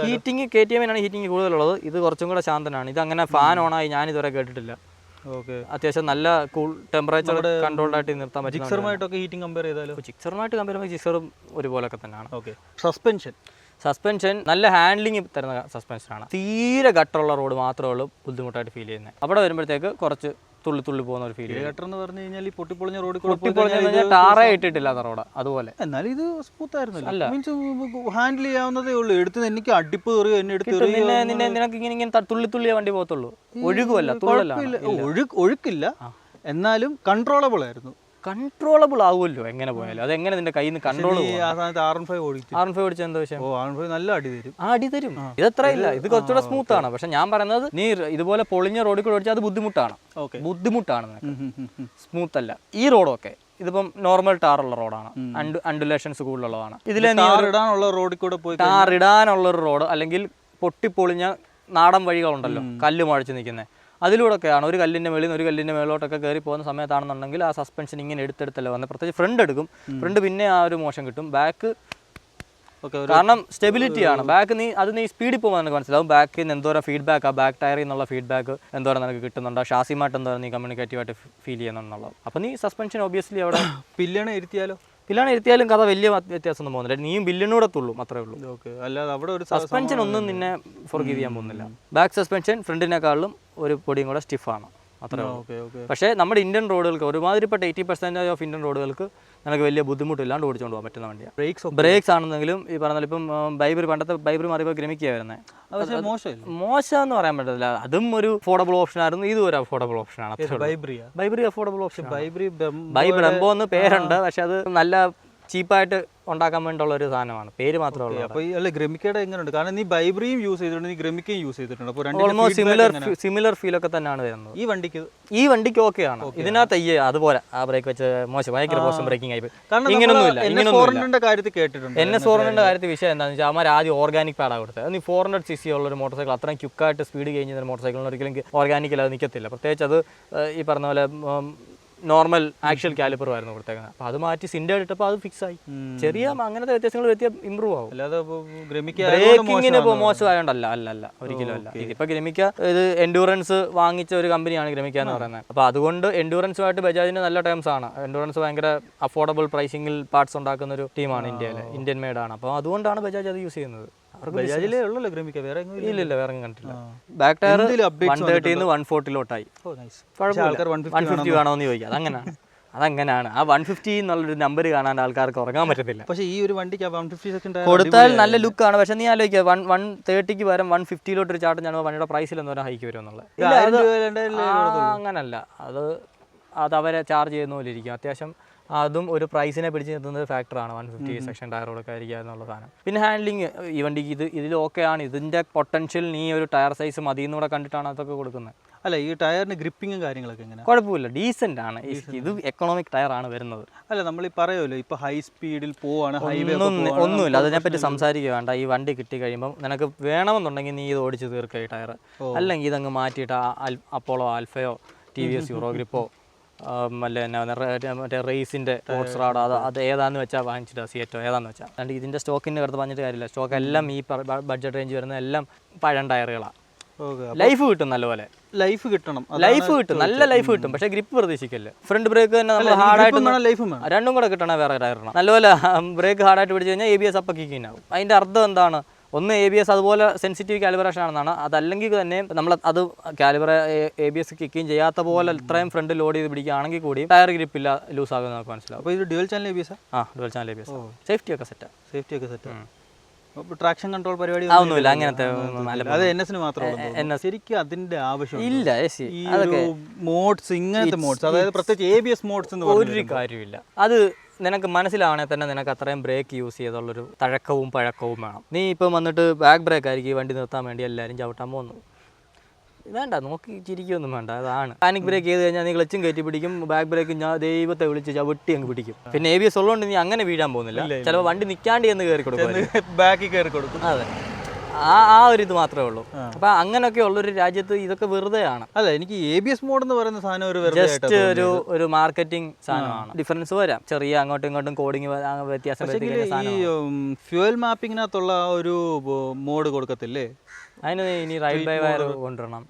[SPEAKER 1] ഹീറ്റിംഗ് KTM-നാണ് ഹീറ്റിംഗ് കൂടുതലുള്ളത്. ഇത് കുറച്ചും കൂടെ ശാന്തനാണ്. ഇത് അങ്ങനെ ഫാൻ ഓണായി ഞാൻ ഇതുവരെ കേട്ടിട്ടില്ല. അത്യാവശ്യം നല്ല കൂൾ ടെമ്പറേച്ചർ കൺട്രോൾഡ് ആയിട്ട് നിർത്താൻ പറ്റും.
[SPEAKER 2] ജിക്സറുമായിട്ടൊക്കെ ഹീറ്റിംഗ് കമ്പയർ ചെയ്താലും
[SPEAKER 1] ജിക്സറുമായിട്ട് കമ്പയർ ചെയ്യുമ്പോൾ ജിക്സറും ഒരുപോലൊക്കെ തന്നെയാണ്.
[SPEAKER 2] സസ്പെൻഷൻ
[SPEAKER 1] നല്ല ഹാൻഡ്ലിംഗ് തരുന്ന സസ്പെൻഷനാണ്. തീരെ ഗട്ടറുള്ള റോഡ് മാത്രമേ ഉള്ളൂ ബുദ്ധിമുട്ടായിട്ട് ഫീൽ ചെയ്യുന്നത്. അവിടെ വരുമ്പോഴത്തേക്ക് കുറച്ച് തുള്ളി പോകുന്ന ഒരു ഫീൽ.
[SPEAKER 2] ഗട്ടർ പറഞ്ഞു കഴിഞ്ഞാൽ ഈ പൊട്ടിപ്പൊളിഞ്ഞ റോഡ്
[SPEAKER 1] ടാറേ ഇട്ടിട്ടില്ലാത്ത റോഡ് അതുപോലെ.
[SPEAKER 2] എന്നാൽ ഇത് സ്മൂത്ത് ആയിരുന്നു. മീൻസ് ഹാൻഡിൽ ചെയ്യാവുന്നതേ ഉള്ളൂ. എടുത്ത് എനിക്ക് അടിപ്പ് കയറിയോ എന്നെ എടുത്ത്
[SPEAKER 1] നിനക്ക് ഇങ്ങനെ തുള്ളിയ വണ്ടി പോകത്തുള്ളൂ. ഒഴുകുമല്ല,
[SPEAKER 2] ഒഴുക്കില്ല, എന്നാലും കൺട്രോളബിൾ ആയിരുന്നു.
[SPEAKER 1] കൺട്രോളബിൾ ആവുമല്ലോ എങ്ങനെ പോയാലും. അതെങ്ങനെ നിന്റെ കയ്യിൽ നിന്ന് കൺട്രോൾ
[SPEAKER 2] R15
[SPEAKER 1] ഓടിച്ച എന്താ വിഷയം?
[SPEAKER 2] R15 നല്ല
[SPEAKER 1] അടി തരും. ഇതത്ര ഇല്ല, ഇത് കുറച്ചുകൂടെ സ്മൂത്ത് ആണ്. പക്ഷെ ഞാൻ പറയുന്നത് നീ ഇതുപോലെ പൊളിഞ്ഞ റോഡിൽ കൂടെ ഓടിച്ചാൽ അത് ബുദ്ധിമുട്ടാണ്. സ്മൂത്ത് അല്ല ഈ റോഡൊക്കെ. ഇതിപ്പം നോർമൽ ടാറുള്ള റോഡാണ്, അണ്ടുലേഷൻസ് കൂടുതലുള്ളതാണ്. ഇതിലെ ടാർ ഇടാനുള്ള ഒരു റോഡ് അല്ലെങ്കിൽ പൊട്ടിപ്പൊളിഞ്ഞ നാടൻ വഴികളുണ്ടല്ലോ, കല്ല് മുഴച്ച് നിൽക്കുന്നത്, അതിലൂടെയൊക്കെയാണ് ഒരു കല്ലിൻ്റെ മേളിൽ നിന്ന് ഒരു കല്ലിൻ്റെ മേളിലോട്ടൊക്കെ കയറി പോകുന്ന സമയത്താണെന്നുണ്ടെങ്കിൽ ആ സസ്പെൻഷൻ ഇങ്ങനെ എടുത്തെടുത്തല്ലേ വന്നത്. പ്രത്യേകിച്ച് ഫ്രണ്ട് എടുക്കും, ഫ്രണ്ട് പിന്നെ ആ ഒരു മോശം കിട്ടും. ബാക്ക് കാരണം സ്റ്റെബിലിറ്റിയാണ് ബാക്ക്. നീ സ്പീഡിൽ പോകുമ്പോൾ നിനക്ക് മനസ്സിലാവും ബാക്കിൽ നിന്ന് എന്തോരം ഫീഡ്ബാക്ക്, ആ ബാക്ക് ടയറിൽ നിന്നുള്ള ഫീഡ്ബാക്ക് എന്തോരം നിനക്ക് കിട്ടുന്നുണ്ട്, ഷാസിമായിട്ട് എന്തോരം നീ കമ്മ്യൂണിക്കേറ്റീവായിട്ട് ഫീൽ ചെയ്യുന്നുള്ളത്. അപ്പോൾ നീ സസ്പെൻഷൻ ഒബിയസ്ലി അവിടെ പില്ലാണ് ഇരുത്തിയാലും കഥ വലിയ വ്യത്യാസമൊന്നും പോകുന്നില്ല. നീയും ബില്ലിനൂടെ തുള്ളും, അത്രേ ഉള്ളൂ.
[SPEAKER 2] അല്ലാതെ അവിടെ ഒരു
[SPEAKER 1] സസ്പെൻഷൻ ഒന്നും നിന്നെ ഫോർഗീവ് ചെയ്യാൻ പോകുന്നില്ല. ബാക്ക് സസ്പെൻഷൻ ഫ്രണ്ടിനേക്കാളും ഒരു പൊടിയും കൂടെ സ്റ്റിഫാണ്, അത്രേ ഉള്ളൂ. പക്ഷേ നമ്മുടെ ഇന്ത്യൻ റോഡുകൾക്ക് ഒരുമാതിരിപ്പെട്ട 80% ഓഫ് ഇന്ത്യൻ റോഡുകൾക്ക് നിനക്ക് വലിയ ബുദ്ധിമുട്ടില്ലാണ്ട് ഓടിച്ചുകൊണ്ട് പോകാൻ പറ്റുന്ന വണ്ടിയാണ്. ബ്രേക്സ് ആണെന്നെങ്കിലും ഈ പറഞ്ഞാൽ ഇപ്പം ബൈബറി, പണ്ടത്തെ ബൈബറി മാറിയപ്പോൾ ഗ്രമിക്കുക വരുന്നത് മോശം എന്ന് പറയാൻ പറ്റില്ല. അതും ഒരു അഫോർഡബിൾ ഓപ്ഷൻ ആയിരുന്നു, ഇതും ഒരു അഫോർഡബിൾ ഓപ്ഷനാണ്. ബൈബറി അഫോർഡബിൾ ഓപ്ഷൻ. ബൈബ്രംബോ എന്ന് പേരുണ്ട്, പക്ഷെ അത് നല്ല ചീപ്പായിട്ട് ഉണ്ടാക്കാൻ വേണ്ടിയുള്ള ഒരു സാധനമാണ്, പേര് മാത്രമേ ഉള്ളൂ.
[SPEAKER 2] അപ്പോൾ ഗ്രമിക്കയുടെ എങ്ങനെയുണ്ട്? കാരണം നീ ബൈബ്രിയും യൂസ് ചെയ്തിട്ടുണ്ട്, നീ ഗ്രമിക്കയും യൂസ് ചെയ്തിട്ടുണ്ട്. അപ്പോൾ
[SPEAKER 1] ഓൾമോസ്റ്റ് സിമിലർ ഫീൽ ഒക്കെ തന്നെയാണ് വരുന്നത്. ഈ വണ്ടിക്ക് ഓക്കെയാണ്. ഇതിനകത്ത് അതുപോലെ ആ ബ്രേക്ക് വെച്ച് മോശം, ഭയങ്കര മോശം ബ്രേക്കിംഗ് ആയി. ഇങ്ങനൊന്നുമില്ല. NS400 കാര്യത്തിൽ വിഷയം എന്താണെന്ന് വെച്ചാൽ അവന്മാർ ആദ്യം ഓർഗാനിക് പാഡാണ് കൊടുത്തത്. നീ 400cc ഉള്ള ഒരു മോട്ടോർ സൈക്കിൾ, അത്രയും ക്വിക്കായിട്ട് സ്പീഡ് കഴിഞ്ഞ മോട്ടോർ സൈക്കിളിന് ഒരിക്കലും ഓർഗാനിക്കിൽ അത് നിൽക്കത്തില്ല. പ്രത്യേകിച്ച് അത് ഈ പറഞ്ഞ പോലെ നോർമൽ ആക്ച്വൽ കാലിപ്പർ ആയിരുന്നു കൊടുത്തേക്കുന്നത്. അപ്പോൾ അത് മാറ്റി സിൻഡേഡ് ഇട്ടപ്പോൾ അത് ഫിക്സ് ആയി. ചെറിയ അങ്ങനത്തെ വ്യത്യാസങ്ങൾ ഇമ്പ്രൂവ് ആവും. ബ്രേക്കിങ്ങിന് ഇപ്പോൾ മോശമായോണ്ടല്ല, അല്ല ഒരിക്കലും അല്ല. ഇതിപ്പോൾ ഗ്രമിക്ക ഇത് എൻഡൂറൻസ് വാങ്ങിച്ച ഒരു കമ്പനിയാണ് ഗ്രമിക്ക എന്ന് പറയുന്നത്. അപ്പോൾ അതുകൊണ്ട് എൻഡൂറൻസുമായിട്ട് ബജാജിന് നല്ല ടേംസ് ആണ്. എൻഡൂറൻസ് ഭയങ്കര അഫോർഡബിൾ പ്രൈസിംഗിൽ പാർട്സ് ഉണ്ടാക്കുന്ന ഒരു ടീമാണ് ഇന്ത്യയിൽ, ഇന്ത്യൻ മെയ്ഡാണ്. അപ്പോൾ അതുകൊണ്ടാണ് ബജാജ് അത് യൂസ് ചെയ്യുന്നത്. ഇല്ല, വേറെ കണ്ടില്ല. ബാക്ക് ടയർ 130 140 150 വേണമെന്ന് ചോദിക്കാം. അതങ്ങനെയാണ്. ആ 150 എന്നുള്ളൊരു നമ്പർ കാണാൻ ആൾക്കാർക്ക് ഉറങ്ങാൻ പറ്റത്തില്ല.
[SPEAKER 2] പക്ഷേ ഈ ഒരു വണ്ടിക്ക് 150 സെക്കൻഡ്
[SPEAKER 1] കൊടുത്താൽ നല്ല ലുക്കാണ്. പക്ഷെ നീ ആലോചിക്കുക 130ക്ക് പകരം 150 ഒരു ചാട്ടം ഞാൻ വണ്ടിയുടെ പ്രൈസിൽ എന്തോരം ഹൈക്ക് വരും എന്നുള്ളത്. അങ്ങനല്ല, അത് അവരെ ചാർജ് ചെയ്യുന്ന പോലെ ഇരിക്കും. അത്യാവശ്യം അതും ഒരു പ്രൈസിനെ പിടിച്ച് നിർത്തുന്നത് ഫാക്ടറാണ്. 150 സെക്ഷൻ ടയറോടൊക്കെ ആയിരിക്കുക എന്നുള്ള സാധനം. പിന്നെ ഹാൻഡ്ലിങ് ഈ വണ്ടിക്ക് ഇതിൽ ഓക്കെയാണ്. ഇതിൻ്റെ പൊട്ടൻഷ്യൽ നീ ഒരു ടയർ സൈസ് മതിയെന്നൂടെ കണ്ടിട്ടാണ് അതൊക്കെ കൊടുക്കുന്നത്.
[SPEAKER 2] അല്ല, ഈ ടയറിന് ഗ്രിപ്പിങ്ങും കാര്യങ്ങളൊക്കെ എങ്ങനെ?
[SPEAKER 1] കുഴപ്പമില്ല, ഡീസൻ്റ് ആണ്. ഇത് എക്കണോമിക് ടയറാണ് വരുന്നത്.
[SPEAKER 2] അല്ല, നമ്മൾ ഈ പറയുമല്ലോ ഇപ്പോൾ ഹൈ സ്പീഡിൽ പോവാണ്,
[SPEAKER 1] ഒന്നുമില്ല, അതിനെപ്പറ്റി സംസാരിക്കുക വേണ്ട. ഈ വണ്ടി കിട്ടി കഴിയുമ്പോൾ നിനക്ക് വേണമെന്നുണ്ടെങ്കിൽ നീ ഇത് ഓടിച്ച് തീർക്കുക ഈ ടയർ. അല്ലെങ്കിൽ ഇതങ്ങ് മാറ്റിയിട്ട് അപ്പോളോ ആൽഫയോ TVS യൂറോഗ്രിപ്പോ മറ്റേ റേസിൻ്റെ സ്പോർട്സ് റാഡ് അത് ഏതാന്ന് വെച്ചാൽ വാങ്ങിച്ചിട്ട് സിയറ്റോ ഏതാന്ന് വെച്ചാൽ. അതുകൊണ്ട് ഇതിൻ്റെ സ്റ്റോക്കിൻ്റെ അടുത്ത് പറഞ്ഞിട്ട് കാര്യമില്ല. സ്റ്റോക്ക് എല്ലാം ഈ ബഡ്ജറ്റ് റേഞ്ച് വരുന്ന എല്ലാം പഴം ടയറുകളാണ്. ലൈഫ് കിട്ടും, നല്ലപോലെ ലൈഫ് കിട്ടും, നല്ല ലൈഫ് കിട്ടും. പക്ഷേ ഗ്രിപ്പ് പ്രതീക്ഷിക്കല്ലേ. ഫ്രണ്ട് ബ്രേക്ക് തന്നെ നമ്മൾ ഹാർഡായിട്ട് രണ്ടും കൂടെ കിട്ടണേ വേറെ ടയറിന്. നല്ലപോലെ ബ്രേക്ക് ഹാർഡായിട്ട് പിടിച്ച് കഴിഞ്ഞാൽ ABS അപ്പം കിക്കിങ് ആവും. അതിൻ്റെ അർത്ഥം എന്താണ്? ഒന്ന് ABS അതുപോലെ സെൻസിറ്റീവ് കാലിബ്രേഷൻ ആണെന്നാണ്. അതല്ലെങ്കിൽ തന്നെ നമ്മൾ അത് ABS കിക്കിങ് ചെയ്യാത്ത പോലെ ഇത്രയും ഫ്രണ്ട് ലോഡ് ചെയ്ത് പിടിക്കുകയാണെങ്കിൽ കൂടി ടയർ ഗ്രിപ്പില്ല, ലൂസ് ആകുമെന്ന് നമുക്ക് മനസ്സിലാവും.
[SPEAKER 2] അപ്പോൾ ഇത് dual channel ABS?
[SPEAKER 1] Dual channel ABS. Safety ഒക്കെ സെറ്റാണ്.
[SPEAKER 2] ട്രാക്ഷൻ കൺട്രോൾ പരിപാടി
[SPEAKER 1] ഒന്നുമില്ല അങ്ങനത്തെ.
[SPEAKER 2] അത് NS മാത്രമേ ശരിക്കും അതിന്റെ ആവശ്യം
[SPEAKER 1] ഇല്ല.
[SPEAKER 2] മോഡ്സ്, ഇങ്ങനത്തെ മോഡ്സ്, അതായത് പ്രത്യേകിച്ച് ABS മോഡ്സ് എന്ന്
[SPEAKER 1] ഒരു കാര്യമില്ല. അത് നിനക്ക് മനസ്സിലാവണേ തന്നെ നിനക്ക് അത്രയും ബ്രേക്ക് യൂസ് ചെയ്തുള്ളൊരു തഴക്കവും പഴക്കവും വേണം. നീ ഇപ്പം വന്നിട്ട് ബാക്ക് ബ്രേക്ക് ആയിരിക്കും വണ്ടി നിർത്താൻ വേണ്ടി എല്ലാവരും ചവിട്ടാൻ പോകുന്നത്. വേണ്ട, നോക്കി ചിരിക്കൊന്നും വേണ്ട. അതാണ് പാനിക് ബ്രേക്ക് ചെയ്ത് കഴിഞ്ഞാൽ നീ ക്ലച്ചും കയറ്റി പിടിക്കും, ബാക്ക് ബ്രേക്ക് ഞാൻ ദൈവത്തെ വിളിച്ച് ചവിട്ടി അങ്ങ് പിടിക്കും. പിന്നെ ABS ഉള്ളതുകൊണ്ട് നീ അങ്ങനെ വീഴാൻ പോകുന്നില്ല. ചിലപ്പോൾ വണ്ടി നിൽക്കാണ്ട് എന്ന് കയറി കൊടുക്കും,
[SPEAKER 2] ബാക്കിൽ കയറി കൊടുക്കും.
[SPEAKER 1] അതെ, ആ ഒരു ഇത് മാത്രമേ ഉള്ളൂ. അപ്പൊ അങ്ങനെയൊക്കെ ഉള്ളൊരു രാജ്യത്ത് ഇതൊക്കെ വെറുതെയാണ്.
[SPEAKER 2] അല്ല, എനിക്ക് ABS മോഡ് എന്ന് പറയുന്ന സാധനം
[SPEAKER 1] ജസ്റ്റ് ഒരു മാർക്കറ്റിംഗ് സാധനമാണ്. ഡിഫറൻസ് വരാം, ചെറിയ അങ്ങോട്ടും ഇങ്ങോട്ടും കോഡിങ് വ്യത്യാസം.
[SPEAKER 2] ഈ ഫ്യൂവൽ മാപ്പിങ്ങിനകത്തുള്ള ഒരു മോഡ് കൊടുക്കത്തില്ലേ?
[SPEAKER 1] അതിന് ഇനി റൈഡ് ബൈ വയർ കൊണ്ടുവരണം.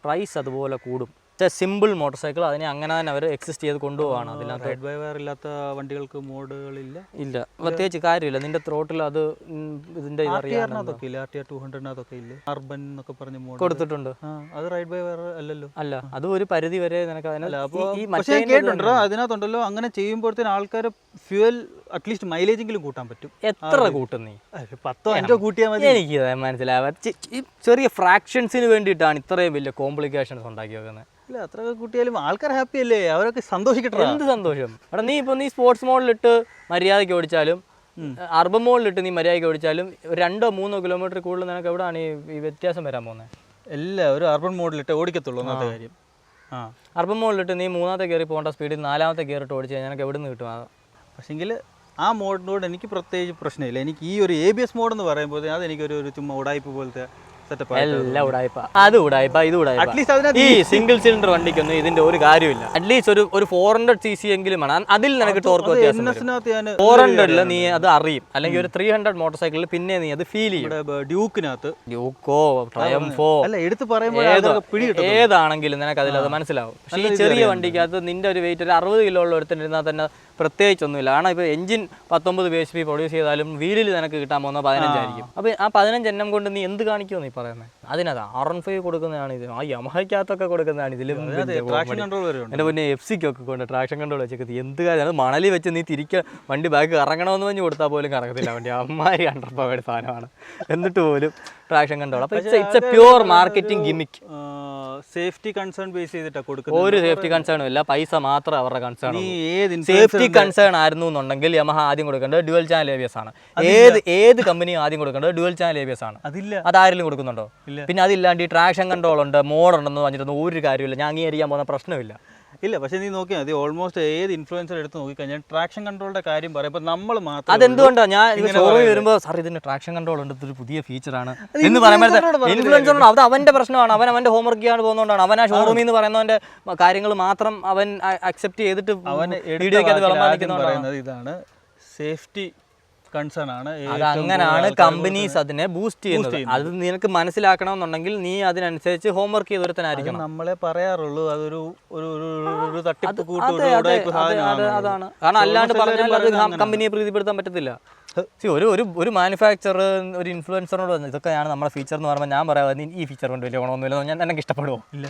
[SPEAKER 1] പ്രൈസ് അതുപോലെ കൂടും. സിമ്പിൾ മോട്ടോർ സൈക്കിൾ അതിനെ അങ്ങനെ തന്നെ അവർ എക്സിസ്റ്റ് ചെയ്ത് കൊണ്ടുപോവാണ്. അതിനകത്ത്
[SPEAKER 2] റൈഡ് ബൈ വയർ ഇല്ലാത്ത വണ്ടികൾക്ക് മോഡുകളില്ല.
[SPEAKER 1] ഇല്ല, പ്രത്യേകിച്ച് കാര്യമില്ല. നിന്റെ ത്രോട്ടിൽ അത് ഇതിന്റെ കൊടുത്തിട്ടുണ്ട്.
[SPEAKER 2] അത് റൈഡ് ബൈ വയർ അല്ലല്ലോ.
[SPEAKER 1] അല്ല, അത് ഒരു പരിധി വരെ നിനക്ക്
[SPEAKER 2] കേട്ടിട്ടുണ്ടോ അതിനകത്തുണ്ടല്ലോ. അങ്ങനെ ചെയ്യുമ്പോഴത്തേന് ആൾക്കാർ ഫ്യൂവൽ അറ്റ്ലീസ്റ്റ് മൈലേജെങ്കിലും കൂട്ടാൻ പറ്റും.
[SPEAKER 1] എത്ര കൂട്ടും നീ?
[SPEAKER 2] 10-5 കൂട്ടിയാൽ മതി.
[SPEAKER 1] എനിക്ക് മനസ്സിലാവാ. ചെറിയ ഫ്രാക്ഷൻസിന് വേണ്ടിയിട്ടാണ് ഇത്രയും വലിയ കോംപ്ലിക്കേഷൻസ് ഉണ്ടാക്കി വെക്കുന്നത്.
[SPEAKER 2] ഇല്ല, അത്രയൊക്കെ കൂട്ടിയാലും ആൾക്കാർ ഹാപ്പി അല്ലേ? അവരൊക്കെ സന്തോഷിക്കട്ടെ.
[SPEAKER 1] എന്ത് സന്തോഷം? എടാ, നീ സ്പോർട്സ് മോഡിലിട്ട് മര്യാദയ്ക്ക് ഓടിച്ചാലും അർബൻ മോഡിലിട്ട് നീ മര്യാദയ്ക്ക് ഓടിച്ചാലും 2-3 കിലോമീറ്റർ കൂടുതൽ നിനക്ക് എവിടെയാണ് ഈ വ്യത്യാസം വരാൻ പോകുന്നത്?
[SPEAKER 2] എല്ലാവരും അർബൻ മോഡിലിട്ട് ഓടിക്കത്തുള്ളൂ. ഒന്നാമത്തെ കാര്യം,
[SPEAKER 1] അർബൻ മോഡിലിട്ട് നീ 3ാമത്തെ ഗിയറിൽ പോകേണ്ട സ്പീഡിൽ 4ാമത്തെ ഗിയറിട്ട് ഓടിച്ച് കഴിഞ്ഞാൽ എനിക്ക് എവിടെ നിന്ന് കിട്ടും?
[SPEAKER 2] പക്ഷേങ്കിൽ ആ മോഡിനോട് എനിക്ക് പ്രത്യേകിച്ച് പ്രശ്നമില്ല. എനിക്ക് ഈ ഒരു ABS മോഡ് എന്ന് പറയുമ്പോൾ അത് എനിക്കൊരു ചുമ്മാ ഉടായ്പ പോലത്തെ
[SPEAKER 1] എല്ലാം ഉടായ്പ. അത് ഉടായ്പ, ഇത് ഉടായ്പ. ഈ സിംഗിൾ സിലിണ്ടർ വണ്ടിക്കൊന്നും ഇതിന്റെ ഒരു കാര്യമില്ല. അറ്റ്ലീസ്റ്റ് ഒരു 400cc എങ്കിലും വേണം. അതിൽ നിനക്ക് ടോർക്ക് വ്യത്യാസം. 400 നീ അത് അറിയും. അല്ലെങ്കിൽ ഒരു 300 മോട്ടോർ സൈക്കിളിൽ പിന്നെ നീ അത് ഫീൽ ചെയ്യും. ഡ്യൂക്കോ ട്രയംഫോ ഏതാണെങ്കിലും നിനക്ക് അതിൽ അത് മനസ്സിലാവും. പക്ഷേ ഈ ചെറിയ വണ്ടിക്കകത്ത് നിന്റെ ഒരു വെയിറ്റ് ഒരു 60 കിലോ ഉള്ള ഒരുത്തിരുന്നാൽ തന്നെ പ്രത്യേകിച്ചൊന്നുമില്ല. കാരണം ഇപ്പോൾ എഞ്ചിൻ 19 bhp പ്രൊഡ്യൂസ് ചെയ്താലും വീലിൽ നിനക്ക് കിട്ടാൻ പോകുന്ന 15 ആയിരിക്കും. അപ്പോൾ ആ 15 എണ്ണം കൊണ്ട് നീ എന്ത് കാണിക്കുമോ നീ പറയുന്നത്? അതിനകത്ത് R15 കൊടുക്കുന്നതാണ് ഇത്. ആ യമഹയ്ക്കകത്തൊക്കെ കൊടുക്കുന്നതാണ് ഇതിലും. എൻ്റെ പിന്നെ എഫ്സിക്കൊക്കെ കൊണ്ട് ട്രാക്ഷൻ കൺട്രോൾ വെച്ചേക്കത്തി എന്ത് കാര്യം. അത് മണലി വെച്ച് നീ വണ്ടി ബാഗ് കറങ്ങണമെന്ന് പറഞ്ഞ് കൊടുത്താൽ പോലും കറങ്ങത്തില്ല വണ്ടി. അമ്മാരി അണ്ടർപവേഡ് സാധനമാണ്. എന്നിട്ട് പോലും ട്രാക്ഷൻ കൺട്രോൾ. അപ്പോൾ it's A pure marketing gimmick.
[SPEAKER 2] Safety concern base ചെയ്തിട്ടാണ് കൊടുക്കുന്നത്.
[SPEAKER 1] ഒരു സേഫ്റ്റി കൺസേണും ഇല്ല. പൈസ മാത്രം അവരുടെ കൺസേൺ. സേഫ്റ്റി കൺസേൺ ആയിരുന്നു എന്നുണ്ടെങ്കിൽ യമഹ ആദ്യം കൊടുക്കേണ്ടത് ഡ്യുവൽ ചാനൽ ABS ആണ്. ഏത് കമ്പനിയും ആദ്യം കൊടുക്കേണ്ടത് ഡ്യുവൽ ചാനൽ ABS ആണ്. അതാരെങ്കിലും കൊടുക്കുന്നുണ്ടോ? പിന്നെ അതില്ലാണ്ട് ഈ ട്രാക്ഷൻ കൺട്രോൾ ഉണ്ട്, മോഡ് ഉണ്ടെന്ന് പറഞ്ഞിട്ടൊന്നും ഒരു കാര്യമില്ല. ഞാൻ അംഗീകരിക്കാൻ പോകുന്ന പ്രശ്നമില്ല.
[SPEAKER 2] ഇല്ല, പക്ഷേ നീ നോക്കിയാൽ മതി, ഓൾമോസ്റ്റ് ഏത് ഇൻഫ്ലുവൻസർ എടുത്ത് നോക്കിക്കഴിഞ്ഞാൽ ട്രാക്ഷൻ കൺട്രോളിന്റെ കാര്യം പറയുമ്പോൾ നമ്മൾ മാത്രം
[SPEAKER 1] അതെന്തുകൊണ്ടാണ് ഞാൻ ഷോറൂമിൽ വരുമ്പോൾ സാർ ഇതിന്റെ ട്രാക്ഷൻ കൺട്രോൾ ഉണ്ട്, ഇതൊരു പുതിയ ഫീച്ചറാണ് എന്ന് പറയുമ്പോൾ ഇൻഫ്ലുവൻസർ അത് അവന്റെ പ്രശ്നമാണ്. അവന്റെ ഹോംവർക്ക് ചെയ്യാൻ പോകുന്നതുകൊണ്ടാണ്. അവൻ ആ ഷോറൂമിൽ നിന്ന് പറയുന്നവന്റെ കാര്യങ്ങൾ മാത്രം അവൻ അക്സെപ്റ്റ് ചെയ്തിട്ട് വീഡിയോയ്ക്ക് അത് വിളമ്പാദിക്കുന്നതാണ്.
[SPEAKER 2] ഇതാണ് സേഫ്റ്റി കൺസേൺ ആണ്.
[SPEAKER 1] അങ്ങനെയാണ് കമ്പനീസ് അതിനെ ബൂസ്റ്റ് ചെയ്യുന്നത്. അത് നിനക്ക് മനസ്സിലാക്കണമെന്നുണ്ടെങ്കിൽ നീ അതിനനുസരിച്ച് ഹോംവർക്ക് ചെയ്തൊരുത്തനായിരിക്കും.
[SPEAKER 2] നമ്മളെ പറയാറുള്ളൂ അതൊരു തട്ടിപ്പ്
[SPEAKER 1] അതാണ്. കാരണം അല്ലാണ്ട് പറഞ്ഞാൽ അത് കമ്പനിയെ പ്രീതിപ്പെടുത്താൻ പറ്റത്തില്ല. ഒരു മാനുഫാക്ചർ ഒരു ഇൻഫ്ലുവൻസറിനോട് വന്നു ഇതൊക്കെയാണ് നമ്മുടെ ഫീച്ചർ എന്ന് പറയുമ്പോൾ ഞാൻ പറയാം ഈ ഫീച്ചർ കൊണ്ട് വലിയ ഗുണമൊന്നുമില്ല, എനിക്ക് ഇഷ്ടപ്പെടുമോ? ഇല്ല,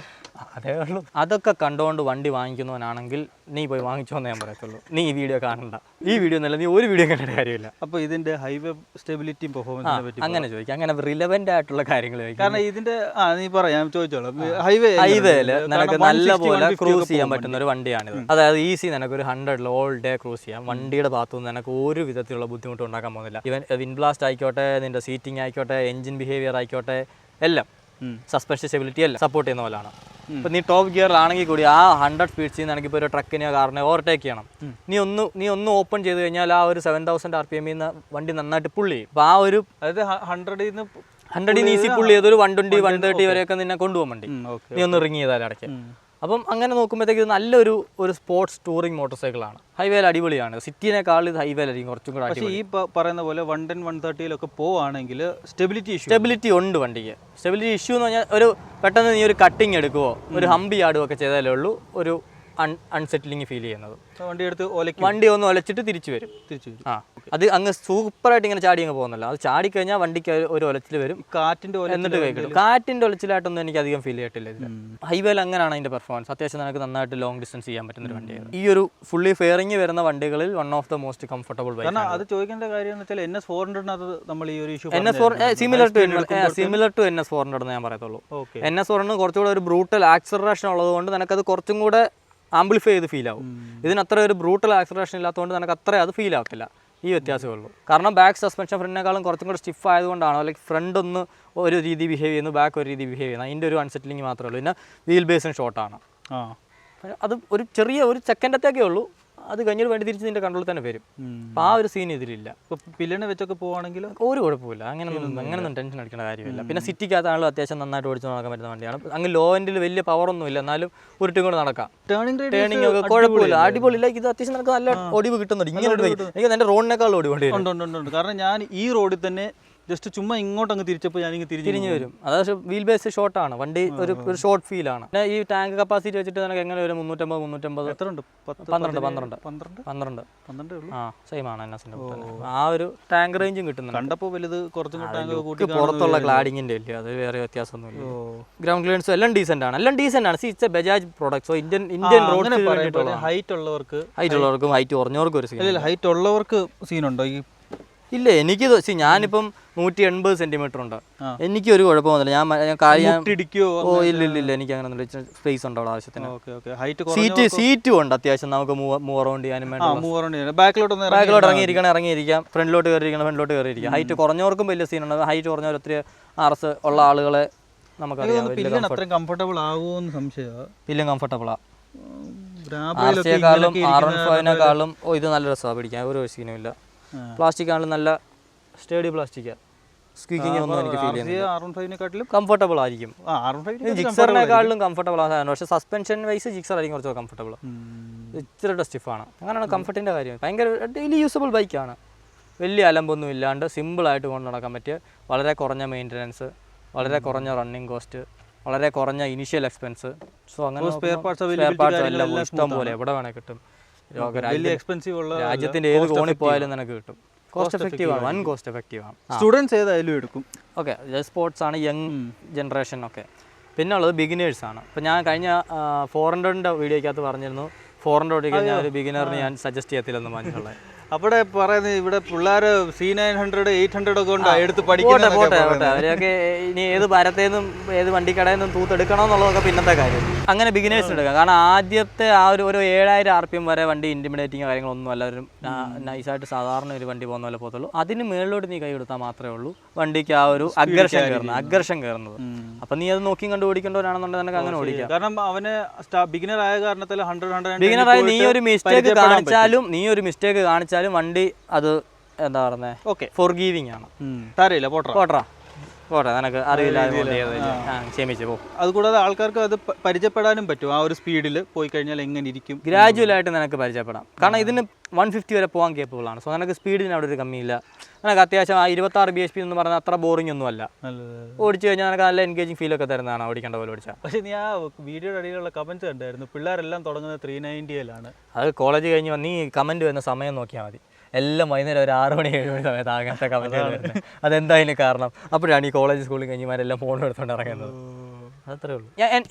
[SPEAKER 1] അതേ ഉള്ളൂ. അതൊക്കെ കണ്ടുകൊണ്ട് വണ്ടി വാങ്ങിക്കുന്നവനാണെങ്കിൽ നീ പോയി വാങ്ങിച്ചോന്നേ ഞാൻ പറയത്തുള്ളൂ. നീ ഈ വീഡിയോ കാണണ്ട. ഈ വീഡിയോ എന്നല്ല, നീ ഒരു വീഡിയോ കണ്ടിട്ട് കാര്യമില്ല.
[SPEAKER 2] അപ്പോൾ ഇതിന്റെ ഹൈവേ സ്റ്റെബിലിറ്റിയും പെർഫോമൻസിനെ പറ്റി
[SPEAKER 1] അങ്ങനെ ചോദിക്കാം. അങ്ങനെ റിലവന്റ് ആയിട്ടുള്ള കാര്യങ്ങൾ ചോദിക്കാം.
[SPEAKER 2] കാരണം ഇതിന്റെ നീ പറയാം ചോദിച്ചോളാം. ഹൈവേയില്
[SPEAKER 1] നിനക്ക് നല്ലപോലെ ക്രൂസ് ചെയ്യാൻ പറ്റുന്ന ഒരു വണ്ടിയാണിത്. അതായത് ഈസി നിനക്ക് ഒരു 100 ഓൾ ഡേ ക്രൂസ് ചെയ്യാം. വണ്ടിയുടെ ഭാഗത്തുനിന്ന് നിനക്ക് ഒരു വിധത്തിലുള്ള ബുദ്ധിമുട്ട് ഉണ്ടാക്കാൻ പോകുന്നില്ല. ഇവൻ വിൻബ്ലാസ്റ്റ് ആയിക്കോട്ടെ, നിന്റെ സീറ്റിംഗ് ആയിക്കോട്ടെ, എഞ്ചിൻ ബിഹേവിയർ ആയിക്കോട്ടെ, എല്ലാം സസ്പെൻഷൻ സ്റ്റെബിലിറ്റി എല്ലാം സപ്പോർട്ട് ചെയ്യുന്ന പോലെയാണ്. ഇപ്പം നീ ടോപ്പ് ഗിയറിലാണെങ്കിൽ കൂടി ആ 100 സ്പീഡ്സിൽ നിന്ന് എനിക്കിപ്പോൾ ഒരു ട്രക്കിനെയോ കാറിനെയോ ഓവർടേക്ക് ചെയ്യണം. നീ ഒന്ന് ഓപ്പൺ ചെയ്ത് കഴിഞ്ഞാൽ ആ ഒരു 7000 RPM വണ്ടി നന്നായിട്ട് പുള്ളി ചെയ്യും. അപ്പോൾ ആ ഒരു
[SPEAKER 2] അതായത് 100
[SPEAKER 1] ഈസി പുള്ളി ചെയ്തൊരു 120 130 വരെയൊക്കെ നിന്നെ കൊണ്ടുപോകാൻ വണ്ടി നീ ഒന്ന് റിങ് ചെയ്താൽ അടയ്ക്ക്. അപ്പം അങ്ങനെ നോക്കുമ്പോഴത്തേക്ക് നല്ലൊരു സ്പോർട്സ് ടൂറിംഗ് മോട്ടോർ സൈക്കിളാണ്. ഹൈവേയിൽ അടിപൊളിയാണ്. സിറ്റിനേക്കാൾ ഇത് ഹൈവേയിലായിരിക്കും കുറച്ചും കൂടെ അടിപൊളി.
[SPEAKER 2] ഈ പറയുന്ന പോലെ 110 130 പോവുകയാണെങ്കിൽ
[SPEAKER 1] സ്റ്റെബിലിറ്റി ഉണ്ട് വണ്ടിക്ക്. സ്റ്റെബിലിറ്റി ഇഷ്യൂ എന്ന് പറഞ്ഞാൽ ഒരു പെട്ടെന്ന് നീ ഒരു കട്ടിങ് എടുക്കുവോ ഒരു ഹമ്പി ആടുകയോ ഒക്കെ ചെയ്താലേ ഉള്ളൂ ഒരു അൺസെറ്റിലിംഗ് ഫീൽ ചെയ്യുന്നത്. വണ്ടി ഒന്ന് ഒലച്ചിട്ട് തിരിച്ചു വരും. അത് അങ്ങ് സൂപ്പറായിട്ട് ഇങ്ങനെ ചാടി അങ്ങ് പോകുന്നല്ലോ. അത് ചാടിക്കഴിഞ്ഞാൽ വണ്ടിക്ക് ഒരു ഒലച്ചിൽ വരും, എന്നിട്ട് കഴിക്കും. കാറ്റിന്റെ ഒലച്ചിലായിട്ടൊന്നും എനിക്ക് അധികം ഫീൽ ചെയ്തിട്ടില്ല ഇതിൽ. ഹൈവേയിൽ അങ്ങനെയാണ് അതിന്റെ പെർഫോമൻസ്. അത്യാവശ്യം നമുക്ക് നന്നായിട്ട് ലോങ് ഡിസ്റ്റൻസ് ചെയ്യാൻ പറ്റുന്ന ഒരു വണ്ടിയാണ്. ഈ ഒരു ഫുള്ളി ഫെയറിംഗ് വരുന്ന വണ്ടികളിൽ one of the most comfortable bike.
[SPEAKER 2] അത് ചോദിക്കേണ്ട കാര്യം എന്ന് വെച്ചാൽ NS400 നമ്മൾ ഈ ഒരു ഇഷ്യൂ
[SPEAKER 1] സിമിലർ ടു NS400 എന്ന് ഞാൻ പറയത്തുള്ളൂ. NS400 കുറച്ചുകൂടെ ഒരു ബ്രൂട്ടൽ ആക്സലറേഷൻ ഉള്ളത് കൊണ്ട് നിനക്കത് കുറച്ചും കൂടെ ആംപ്ലിഫൈ ചെയ്ത് ഫീൽ ആവും. ഇതിന് അത്ര ഒരു ബ്രൂട്ടൽ ആക്സലറേഷൻ ഇല്ലാത്തതുകൊണ്ട് നിനക്ക് അത്ര അത് ഫീൽ ആവത്തില്ല. ഈ വ്യത്യാസമേ ഉള്ളൂ. കാരണം ബാക്ക് സസ്പെൻഷൻ ഫ്രണ്ടിനേക്കാളും കുറച്ചും കൂടെ സ്റ്റിഫ് ആയതുകൊണ്ടാണ്. ലൈക്ക് ഫ്രണ്ട് ഒന്ന് ഒരു രീതി ബിഹേവ് ചെയ്യുന്നു, ബാക്ക് ഒരു രീതി ബിഹേവ് ചെയ്യുന്നു. അതിൻ്റെ ഒരു അൺസെറ്റിലിംഗ് മാത്രമേ ഉള്ളൂ. പിന്നെ വീൽ ബേസും ഷോർട്ടാണ്. അത് ഒരു ചെറിയ ഒരു സെക്കൻഡത്തേക്കേ ഉള്ളൂ. അത് കഴിഞ്ഞൊരു വണ്ടി തിരിച്ച് നിന്റെ കൺട്രോളിൽ തന്നെ വരും. അപ്പോൾ ആ ഒരു സീൻ ഇതിലില്ല.
[SPEAKER 2] ഇപ്പോൾ പില്ലിനെ വെച്ചൊക്കെ പോവുകയാണെങ്കിൽ
[SPEAKER 1] ഒരു കുഴപ്പമില്ല. അങ്ങനെയൊന്നും ടെൻഷൻ അടിക്കേണ്ട കാര്യമില്ല. പിന്നെ സിറ്റിക്കകത്താണെങ്കിലും അത്യാവശ്യം നന്നായിട്ട് ഓടിച്ച് നടക്കാൻ പറ്റുന്ന വണ്ടിയാണ്. അങ്ങ് ലോ എൻഡിൽ വലിയ പവറൊന്നും ഇല്ല, എന്നാലും ഉരുട്ടും കൂടെ നടക്കാം. ടേണിംഗ് ഒക്കെ കുഴപ്പമില്ല, അടിപൊളിയില്ല. ഇത് അത്യാവശ്യം നമുക്ക് നല്ല ഒടിവ് കിട്ടുന്നുണ്ട്. ഇങ്ങനെ എനിക്ക് എൻ്റെ റോഡിനേക്കാൾ ഒടിവുണ്ട്.
[SPEAKER 2] കാരണം ഞാൻ ഈ റോഡിൽ തന്നെ ജസ്റ്റ് ചുമ്മാ ഇങ്ങോട്ട് അങ്ങ് തിരിച്ചപ്പോൾ ഞാനിങ്ങനെ തിരിഞ്ഞു വരും.
[SPEAKER 1] അതായത് വീൽ ബേസ് ഷോർട്ടാണ് വണ്ടി, ഒരു ഷോർട്ട് ഫീലാണ്. പിന്നെ ഈ ടാങ്ക് കപ്പാസിറ്റി വെച്ചിട്ട് നമുക്ക് എങ്ങനെ ഒരു 350
[SPEAKER 2] എത്ര ഉണ്ട്?
[SPEAKER 1] 12 സെയിം ആണ് NS-ന്റെ. ആ ഒരു ടാങ്ക് റേഞ്ചും കിട്ടുന്നുണ്ട്.
[SPEAKER 2] കണ്ടപ്പോൾ വലുത് കുറച്ചും കൂടി
[SPEAKER 1] പുറത്തുള്ള ക്ലാഡിങ്ങിന്റെ ഇല്ല, അത് വേറെ വ്യത്യാസമൊന്നുമില്ല. ഗ്രൗണ്ട് ക്ലിയറൻസും എല്ലാം ഡീസെന്റ് ആണ്. It's A Bajaj products. Indian road
[SPEAKER 2] height
[SPEAKER 1] ഉള്ളവർക്കും ഹൈറ്റ് കുറഞ്ഞവർക്കും ഒരു സീൻ.
[SPEAKER 2] ഹൈറ്റ് ഉള്ളവർക്ക് സീനുണ്ടോ?
[SPEAKER 1] ഇല്ല, എനിക്ക് ഞാനിപ്പം 180 സെന്റിമീറ്റർ ഉണ്ട്. എനിക്ക് ഒരു കുഴപ്പമൊന്നുമില്ല. ഇല്ല എനിക്ക് അങ്ങനെ സ്പേസ് ഉണ്ട് അവിടെ ആവശ്യത്തിന്. സീറ്റും ഉണ്ട് അത്യാവശ്യം. നമുക്ക് മൂവ് അറൗണ്ട് ചെയ്യാനും വേണ്ടി ബാക്കിലോട്ട് ഇറങ്ങിയിരിക്കാം, ഫ്രണ്ടിലോട്ട് കയറിയിരിക്കാം. ഹൈറ്റ് കുറഞ്ഞവർക്കും വലിയ സീനുണ്ട്. ഹൈറ്റ് കുറഞ്ഞവർ ഒത്തിരി RS ഉള്ള ആളുകളെ നമുക്കറിയാം. പില്ലും കംഫർട്ടബിളാ. RC-യെക്കാളും R15-നേക്കാളും ഇത് നല്ല രസമാണ് പിടിക്കാൻ, ഒരു സീനും ഇല്ല. പ്ലാസ്റ്റിക് ആണെങ്കിലും നല്ല സ്റ്റേഡി പ്ലാസ്റ്റിക്കാണ്. സ്ക്വീക്കിംഗ് ഒന്നും എനിക്ക് ഫീൽ
[SPEAKER 2] R15
[SPEAKER 1] കംഫർട്ടബിൾ ആയിരിക്കും. ജിക്സറിനെക്കാളും കംഫർട്ടബിൾ ആണ്, പക്ഷേ സസ്പെൻഷൻ വൈസ് ജിക്സർ ആയിരിക്കും കുറച്ച് കംഫർട്ടബിൾ. ഇച്ചിരി സ്റ്റിഫാണ്. അങ്ങനെയാണ് കംഫർട്ടിൻ്റെ കാര്യം. ഭയങ്കര ഡെയിലി യൂസബിൾ ബൈക്കാണ്. വലിയ അലമ്പൊന്നും ഇല്ലാണ്ട് സിമ്പിളായിട്ട് കൊണ്ട് നടക്കാൻ പറ്റിയ, വളരെ കുറഞ്ഞ മെയിൻ്റനൻസ്, വളരെ കുറഞ്ഞ റണ്ണിങ് കോസ്റ്റ്, വളരെ കുറഞ്ഞ ഇനീഷ്യൽ എക്സ്പെൻസ്. സോ അങ്ങനെ സ്പെയർ പാർട്സ് എല്ലാം ഇഷ്ടം പോലെ എവിടെ വേണേൽ കിട്ടും. രാജ്യത്തിൻ്റെ ഏത് കോണിൽ പോയാലും നിനക്ക് കിട്ടും. കോസ്റ്റ് എഫക്റ്റീവ് ആണ്, വൻ കോസ്റ്റ് എഫക്റ്റീവ് ആണ്.
[SPEAKER 2] സ്റ്റുഡൻസ് ഏതായാലും എടുക്കും.
[SPEAKER 1] ഓക്കെ, സ്പോർട്സ് ആണ്, യങ് ജനറേഷൻ ഒക്കെ. പിന്നെ ഉള്ളത് ബിഗിനേഴ്സാണ്. ഇപ്പോൾ ഞാൻ കഴിഞ്ഞ 400ൻ്റെ വീഡിയോയ്ക്കകത്ത് പറഞ്ഞിരുന്നു 400 ഓടി കഴിഞ്ഞാൽ ഒരു ബിഗിനറിന് ഞാൻ സജസ്റ്റ് ചെയ്യത്തില്ലെന്ന് പറഞ്ഞുള്ളത്.
[SPEAKER 2] അവിടെ പറയുന്നത് ഇവിടെ പിള്ളേർ C900 800 ഒക്കെ ഉണ്ട് എടുത്ത് പഠിക്കട്ടെ.
[SPEAKER 1] അവരൊക്കെ ഇനി ഏത് ഭാരത്തേന്നും ഏത് വണ്ടിക്കടയിൽ നിന്നും തൂത്തെടുക്കണം എന്നുള്ളതൊക്കെ പിന്നത്തെ കാര്യം. അങ്ങനെ ബിഗിനേഴ്സ് എടുക്കാം. കാരണം ആദ്യത്തെ ആ ഒരു 7000 RPM വരെ വണ്ടി ഇൻറ്റിമിഡേറ്റിങ് കാര്യങ്ങളൊന്നും അല്ല. ഒരു നൈസായിട്ട് സാധാരണ ഒരു വണ്ടി പോകുന്ന പോലെ പോകത്തുള്ളൂ. അതിന് മേളിലോട്ട് നീ കൈ കൊടുത്താൽ മാത്രമേ ഉള്ളൂ വണ്ടിക്ക് ആ ഒരു അഗ്രഷൻ കയറുന്നത്. അപ്പം നീ അത് നോക്കി കണ്ടു ഓടിക്കേണ്ടവരാണെന്നുണ്ടെങ്കിൽ നിനക്ക് അങ്ങനെ ഓടിക്കാം.
[SPEAKER 2] കാരണം അവന് ബിഗിനർ ആയ കാരണത്തിൽ 100
[SPEAKER 1] ബിഗിനറായി നീ ഒരു മിസ്റ്റേക്ക് കാണിച്ചാലും വണ്ടി അത് എന്താ പറയുന്നത് ഫോർഗീവിങ് ആണ്. പോട്ടെ നിനക്ക് അറിയില്ല, ക്ഷമിച്ചു പോ.
[SPEAKER 2] അതുകൂടാതെ ആൾക്കാർക്ക് അത് പരിചയപ്പെടാനും പറ്റും. ആ ഒരു സ്പീഡിൽ പോയി കഴിഞ്ഞാൽ എങ്ങനെ ഇരിക്കും
[SPEAKER 1] ഗ്രാജുവലായിട്ട് നിനക്ക് പരിചയപ്പെടാം. കാരണം ഇതിന് 150 വരെ പോകാൻ കേപ്പബിൾ ആണ്. സോ നിനക്ക് സ്പീഡിന് അവിടെ ഒരു കമ്മിയില്ല. നിനക്ക് അത്യാവശ്യം ആ 26 bhp എന്ന് പറഞ്ഞാൽ അത്ര ബോറിംഗ് ഒന്നും അല്ല. ഓടിച്ചു കഴിഞ്ഞാൽ നിനക്ക് നല്ല എൻഗേജിങ് ഫീലൊക്കെ തരുന്നതാണ് ഓടിക്കേണ്ട പോലെ ഓടിച്ചാൽ.
[SPEAKER 2] പക്ഷേ നീ ആ വീഡിയോയുടെ അടിയിലുള്ള കമൻറ്റ്സ് കണ്ടായിരുന്നു, പിള്ളേരെല്ലാം തുടങ്ങുന്നത് 390-ലാണ്.
[SPEAKER 1] അത് കോളേജ് കഴിഞ്ഞ് നീ കമൻറ്റ് വരുന്ന സമയം നോക്കിയാൽ മതി. എല്ലാം വൈകുന്നേരം ഒരു 6 മണി 7 മണി സമയത്ത് അങ്ങനത്തെ കമൻറ്റ് വരുന്നത്. അതെന്തായാലും കാരണം അപ്പോഴാണ് ഈ കോളേജ് സ്കൂളിൽ കഴിഞ്ഞമാരെല്ലാം ഫോൺ എടുത്തുകൊണ്ട് ഇറങ്ങുന്നത്. അത്രേ ഉള്ളൂ.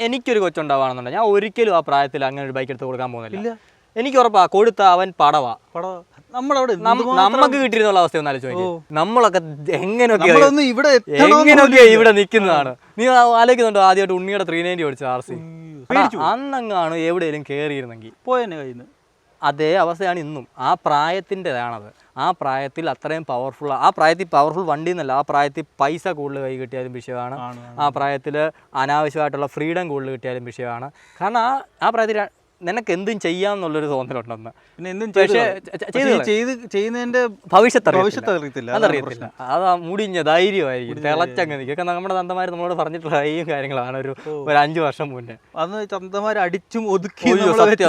[SPEAKER 1] എനിക്കൊരു കൊച്ചുണ്ടാവുകയാണെന്നുണ്ടെങ്കിൽ ഞാൻ ഒരിക്കലും ആ പ്രായത്തിൽ അങ്ങനെ ഒരു ബൈക്ക് എടുത്ത് കൊടുക്കാൻ പോകുന്നില്ല. എനിക്ക് ഉറപ്പാ കൊടുത്ത അവൻ പടവാ. നമുക്ക് കിട്ടിയിരുന്നുള്ള അവസ്ഥ ഒന്ന് ആലോചിച്ച് നോക്കി. നമ്മളൊക്കെ എങ്ങനെയൊക്കെ ഇവിടെ നിൽക്കുന്നതാണ്. നീ ആലോചിക്കുന്നുണ്ടോ ആദ്യമായിട്ട് ഉണ്ണിയുടെ 390 ഓടിച്ച RC? അന്നങ്ങാണ് എവിടെയെങ്കിലും കയറിയിരുന്നെങ്കിൽ പോയെന്നെ കയ്യിൽ നിന്ന്. അതേ അവസ്ഥയാണ് ഇന്നും. ആ പ്രായത്തിൻ്റെതാണത്. ആ പ്രായത്തിൽ അത്രയും പവർഫുൾ, ആ പ്രായത്തിൽ പവർഫുൾ വണ്ടി എന്നല്ല, ആ പ്രായത്തിൽ പൈസ കൂടുതൽ കൈ കിട്ടിയാലും വിഷയമാണ്. ആ പ്രായത്തിൽ അനാവശ്യമായിട്ടുള്ള ഫ്രീഡം കൂടുതൽ കിട്ടിയാലും വിഷയമാണ്. കാരണം ആ പ്രായത്തിൽ നിനക്ക് എന്തും ചെയ്യാമെന്നുള്ളൊരു തോന്നലുണ്ടെന്ന്. പിന്നെ എന്തും ചെയ്യുന്നതിൻ്റെ ഭവിഷ്യത്ത് അറിയത്തില്ല. അതറിയത്തില്ല. അത് മുടിഞ്ഞ ധൈര്യമായിരിക്കും, തിളച്ചങ്ങ് നിൽക്കും. നമ്മുടെ തന്തമാർ നമ്മളോട് പറഞ്ഞിട്ടുള്ള ഈ കാര്യങ്ങളാണ് ഒരു 5 വർഷം മുന്നേ.
[SPEAKER 2] അന്ന് തന്തമാർ അടിച്ചും ഒതുക്കി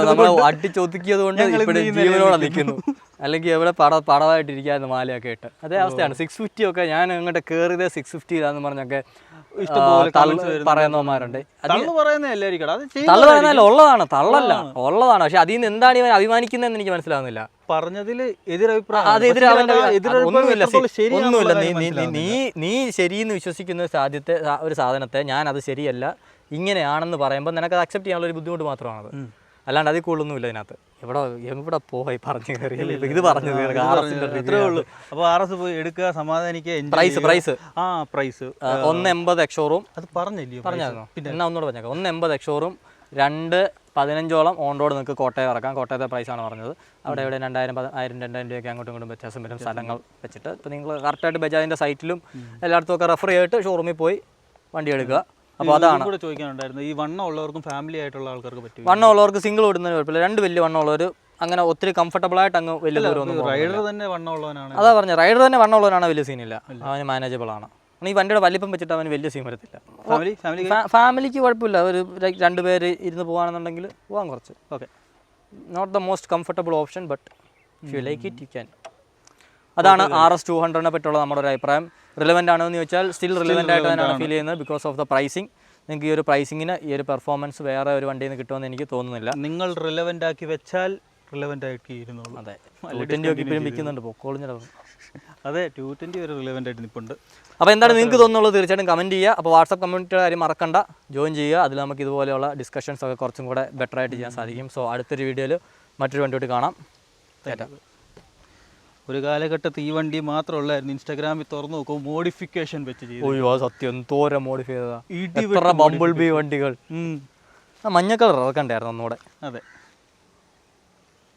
[SPEAKER 1] നമ്മൾ അടിച്ചൊതുക്കിയത് കൊണ്ട് ഇവിടെ ജീവനോടെ നിൽക്കുന്നു. അല്ലെങ്കിൽ എവിടെ പടവായിട്ടിരിക്കായിരുന്നു മാലയൊക്കെ ഇട്ട്. അതേ അവസ്ഥയാണ്. 650 ഒക്കെ ഞാൻ അങ്ങോട്ട് കയറിയത് 650 പറഞ്ഞൊക്കെ പറയുന്നവന്മാരുണ്ട്. തള്ളു പറയുന്നതല്ല, ഉള്ളതാണ്, തള്ളല്ല, ഉള്ളതാണ്. പക്ഷെ അതിൽ നിന്ന് എന്താണ് ഇവൻ അഭിമാനിക്കുന്നതെന്ന് എനിക്ക് മനസ്സിലാവുന്നില്ല.
[SPEAKER 2] പറഞ്ഞതിൽ
[SPEAKER 1] ഒന്നുമില്ല. നീ ശരിയെന്ന് വിശ്വസിക്കുന്ന ഒരു സാധനത്തെ ഞാൻ അത് ശരിയല്ല ഇങ്ങനെയാണെന്ന് പറയുമ്പോൾ നിനക്ക് അത് അക്സെപ്റ്റ് ചെയ്യാനുള്ള ഒരു ബുദ്ധിമുട്ട് മാത്രമാണത്. അല്ലാണ്ട് അതിൽ കൂടുതലൊന്നുമില്ല ഇതിനകത്ത്. എവിടെ പോയി പറഞ്ഞു കയറി ഇത് പറഞ്ഞു കയറി.
[SPEAKER 2] അപ്പോൾ RS പോയി എടുക്കുക, സമാധാനിക്കുക.
[SPEAKER 1] പ്രൈസ്
[SPEAKER 2] 180
[SPEAKER 1] എക്സോറും
[SPEAKER 2] അത് പറഞ്ഞായിരുന്നു.
[SPEAKER 1] പിന്നെ എന്നാ ഒന്നുകൂടെ പറഞ്ഞേക്കാം. 180 എക്സോറും 215 ഓൺ റോഡ് നിങ്ങൾക്ക് കോട്ടയം ഇറക്കാം. കോട്ടയത്തെ പ്രൈസാണ് പറഞ്ഞത്. അവിടെ 2000 രൂപയ്ക്ക് അങ്ങോട്ടും ഇങ്ങോട്ടും വ്യത്യാസം വരും സ്ഥലങ്ങൾ വെച്ചിട്ട്. ഇപ്പോൾ നിങ്ങൾ കറക്റ്റായിട്ട് ബജാജിൻ്റെ സൈറ്റിലും എല്ലായിടത്തും ഒക്കെ റെഫർ ചെയ്തിട്ട് ഷോറൂമിൽ പോയി വണ്ടി എടുക്കുക. അപ്പോൾ അതാണ്
[SPEAKER 2] കൂടെ ചോദിക്കാനുണ്ടായിരുന്നു. ഈ വണ്ണം ഉള്ളവർക്കും ഫാമിലി ആയിട്ടുള്ള ആൾക്കാർക്ക് പറ്റും.
[SPEAKER 1] വണ്ണം ഉള്ളവർക്ക് സിംഗിൾ ഓടുന്നതിന് കുഴപ്പമില്ല. 2 വലിയ വണ്ണം ഉള്ളവർ അങ്ങനെ ഒത്തിരി കംഫർട്ടബിൾ ആയിട്ട് അങ്ങ് വലിയ ദൂരം.
[SPEAKER 2] റൈഡർ തന്നെ വണ്ണം ഉള്ളവനാണ്.
[SPEAKER 1] അതാ പറഞ്ഞത്, റൈഡർ തന്നെ വണ്ണം ഉള്ളവനാണ് വലിയ സീനില്ല, അവന് മാനേജബിൾ ആണ്. ഈ വണ്ടിയുടെ വലിപ്പം വെച്ചിട്ട് അവന് വലിയ സീൻ വരത്തില്ല. ഫാമിലിക്ക് കുഴപ്പമില്ല. ഒരു 2 പേര് ഇരുന്ന് പോകുകയാണെന്നുണ്ടെങ്കിൽ പോകാൻ കുറച്ച് okay. Not the most comfortable option, but if you like it you can. അതാണ് RS 200നെ പറ്റിയുള്ള നമ്മുടെ ഒരു അഭിപ്രായം. റിലവൻ്റ് ആണോ എന്ന് ചോദിച്ചാൽ സ്റ്റിൽ റിലവൻ്റ് ആയിട്ട് തന്നെയാണ് ഫീൽ ചെയ്യുന്നത്. Because of the pricing. നിങ്ങൾക്ക് ഈ ഒരു പ്രൈസിങ്ങിന് ഈ ഒരു പെർഫോമൻസ് വേറെ ഒരു വണ്ടിയിൽ നിന്ന് കിട്ടുമെന്ന് എനിക്ക് തോന്നുന്നില്ല.
[SPEAKER 2] നിങ്ങൾ റിലവൻ്റ് ആക്കി വെച്ചാൽ റിലവൻ്റ് ആക്കി ഇരുന്നുള്ളൂ.
[SPEAKER 1] അതെ, 220 ഒക്കെ ഇപ്പോഴും വിൽക്കുന്നുണ്ട്. പൊക്കോളിഞ്ഞിടവും.
[SPEAKER 2] അതെ, 220 ഒരു റിലവൻ്റ് ആയിട്ട് നിൽപ്പുണ്ട്.
[SPEAKER 1] അപ്പോൾ എന്താണ് നിങ്ങൾക്ക് തോന്നുന്നുള്ളത് തീർച്ചയായിട്ടും കമൻറ്റ് ചെയ്യുക. അപ്പോൾ വാട്സപ്പ് കമ്മ്യൂണിറ്റിയുടെ കാര്യം മറക്കണ്ട, ജോയിൻ ചെയ്യുക. അതിൽ നമുക്ക് ഇതുപോലെയുള്ള ഡിസ്കഷൻസ് ഒക്കെ കുറച്ചും കൂടെ ബെറ്റർ ആയിട്ട് ചെയ്യാൻ സാധിക്കും. സോ അടുത്തൊരു വീഡിയോയിൽ മറ്റൊരു വണ്ടിയോട്ട് കാണാം. ഒരു കാലഘട്ടത്തിൽ ഈ വണ്ടി മാത്രമുള്ളായിരുന്നു. ഇൻസ്റ്റാഗ്രാമിൽ തുറന്നു നോക്കും, മോഡിഫിക്കേഷൻ വെച്ച് ചെയ്തു. സത്യം, എന്തോരം മോഡിഫൈ ചെയ്തതാ. ബംബിൾ ബി വണ്ടികൾ. മഞ്ഞ കളർ ഇറക്കണ്ടായിരുന്നു ഒന്നുകൂടെ. അതെ.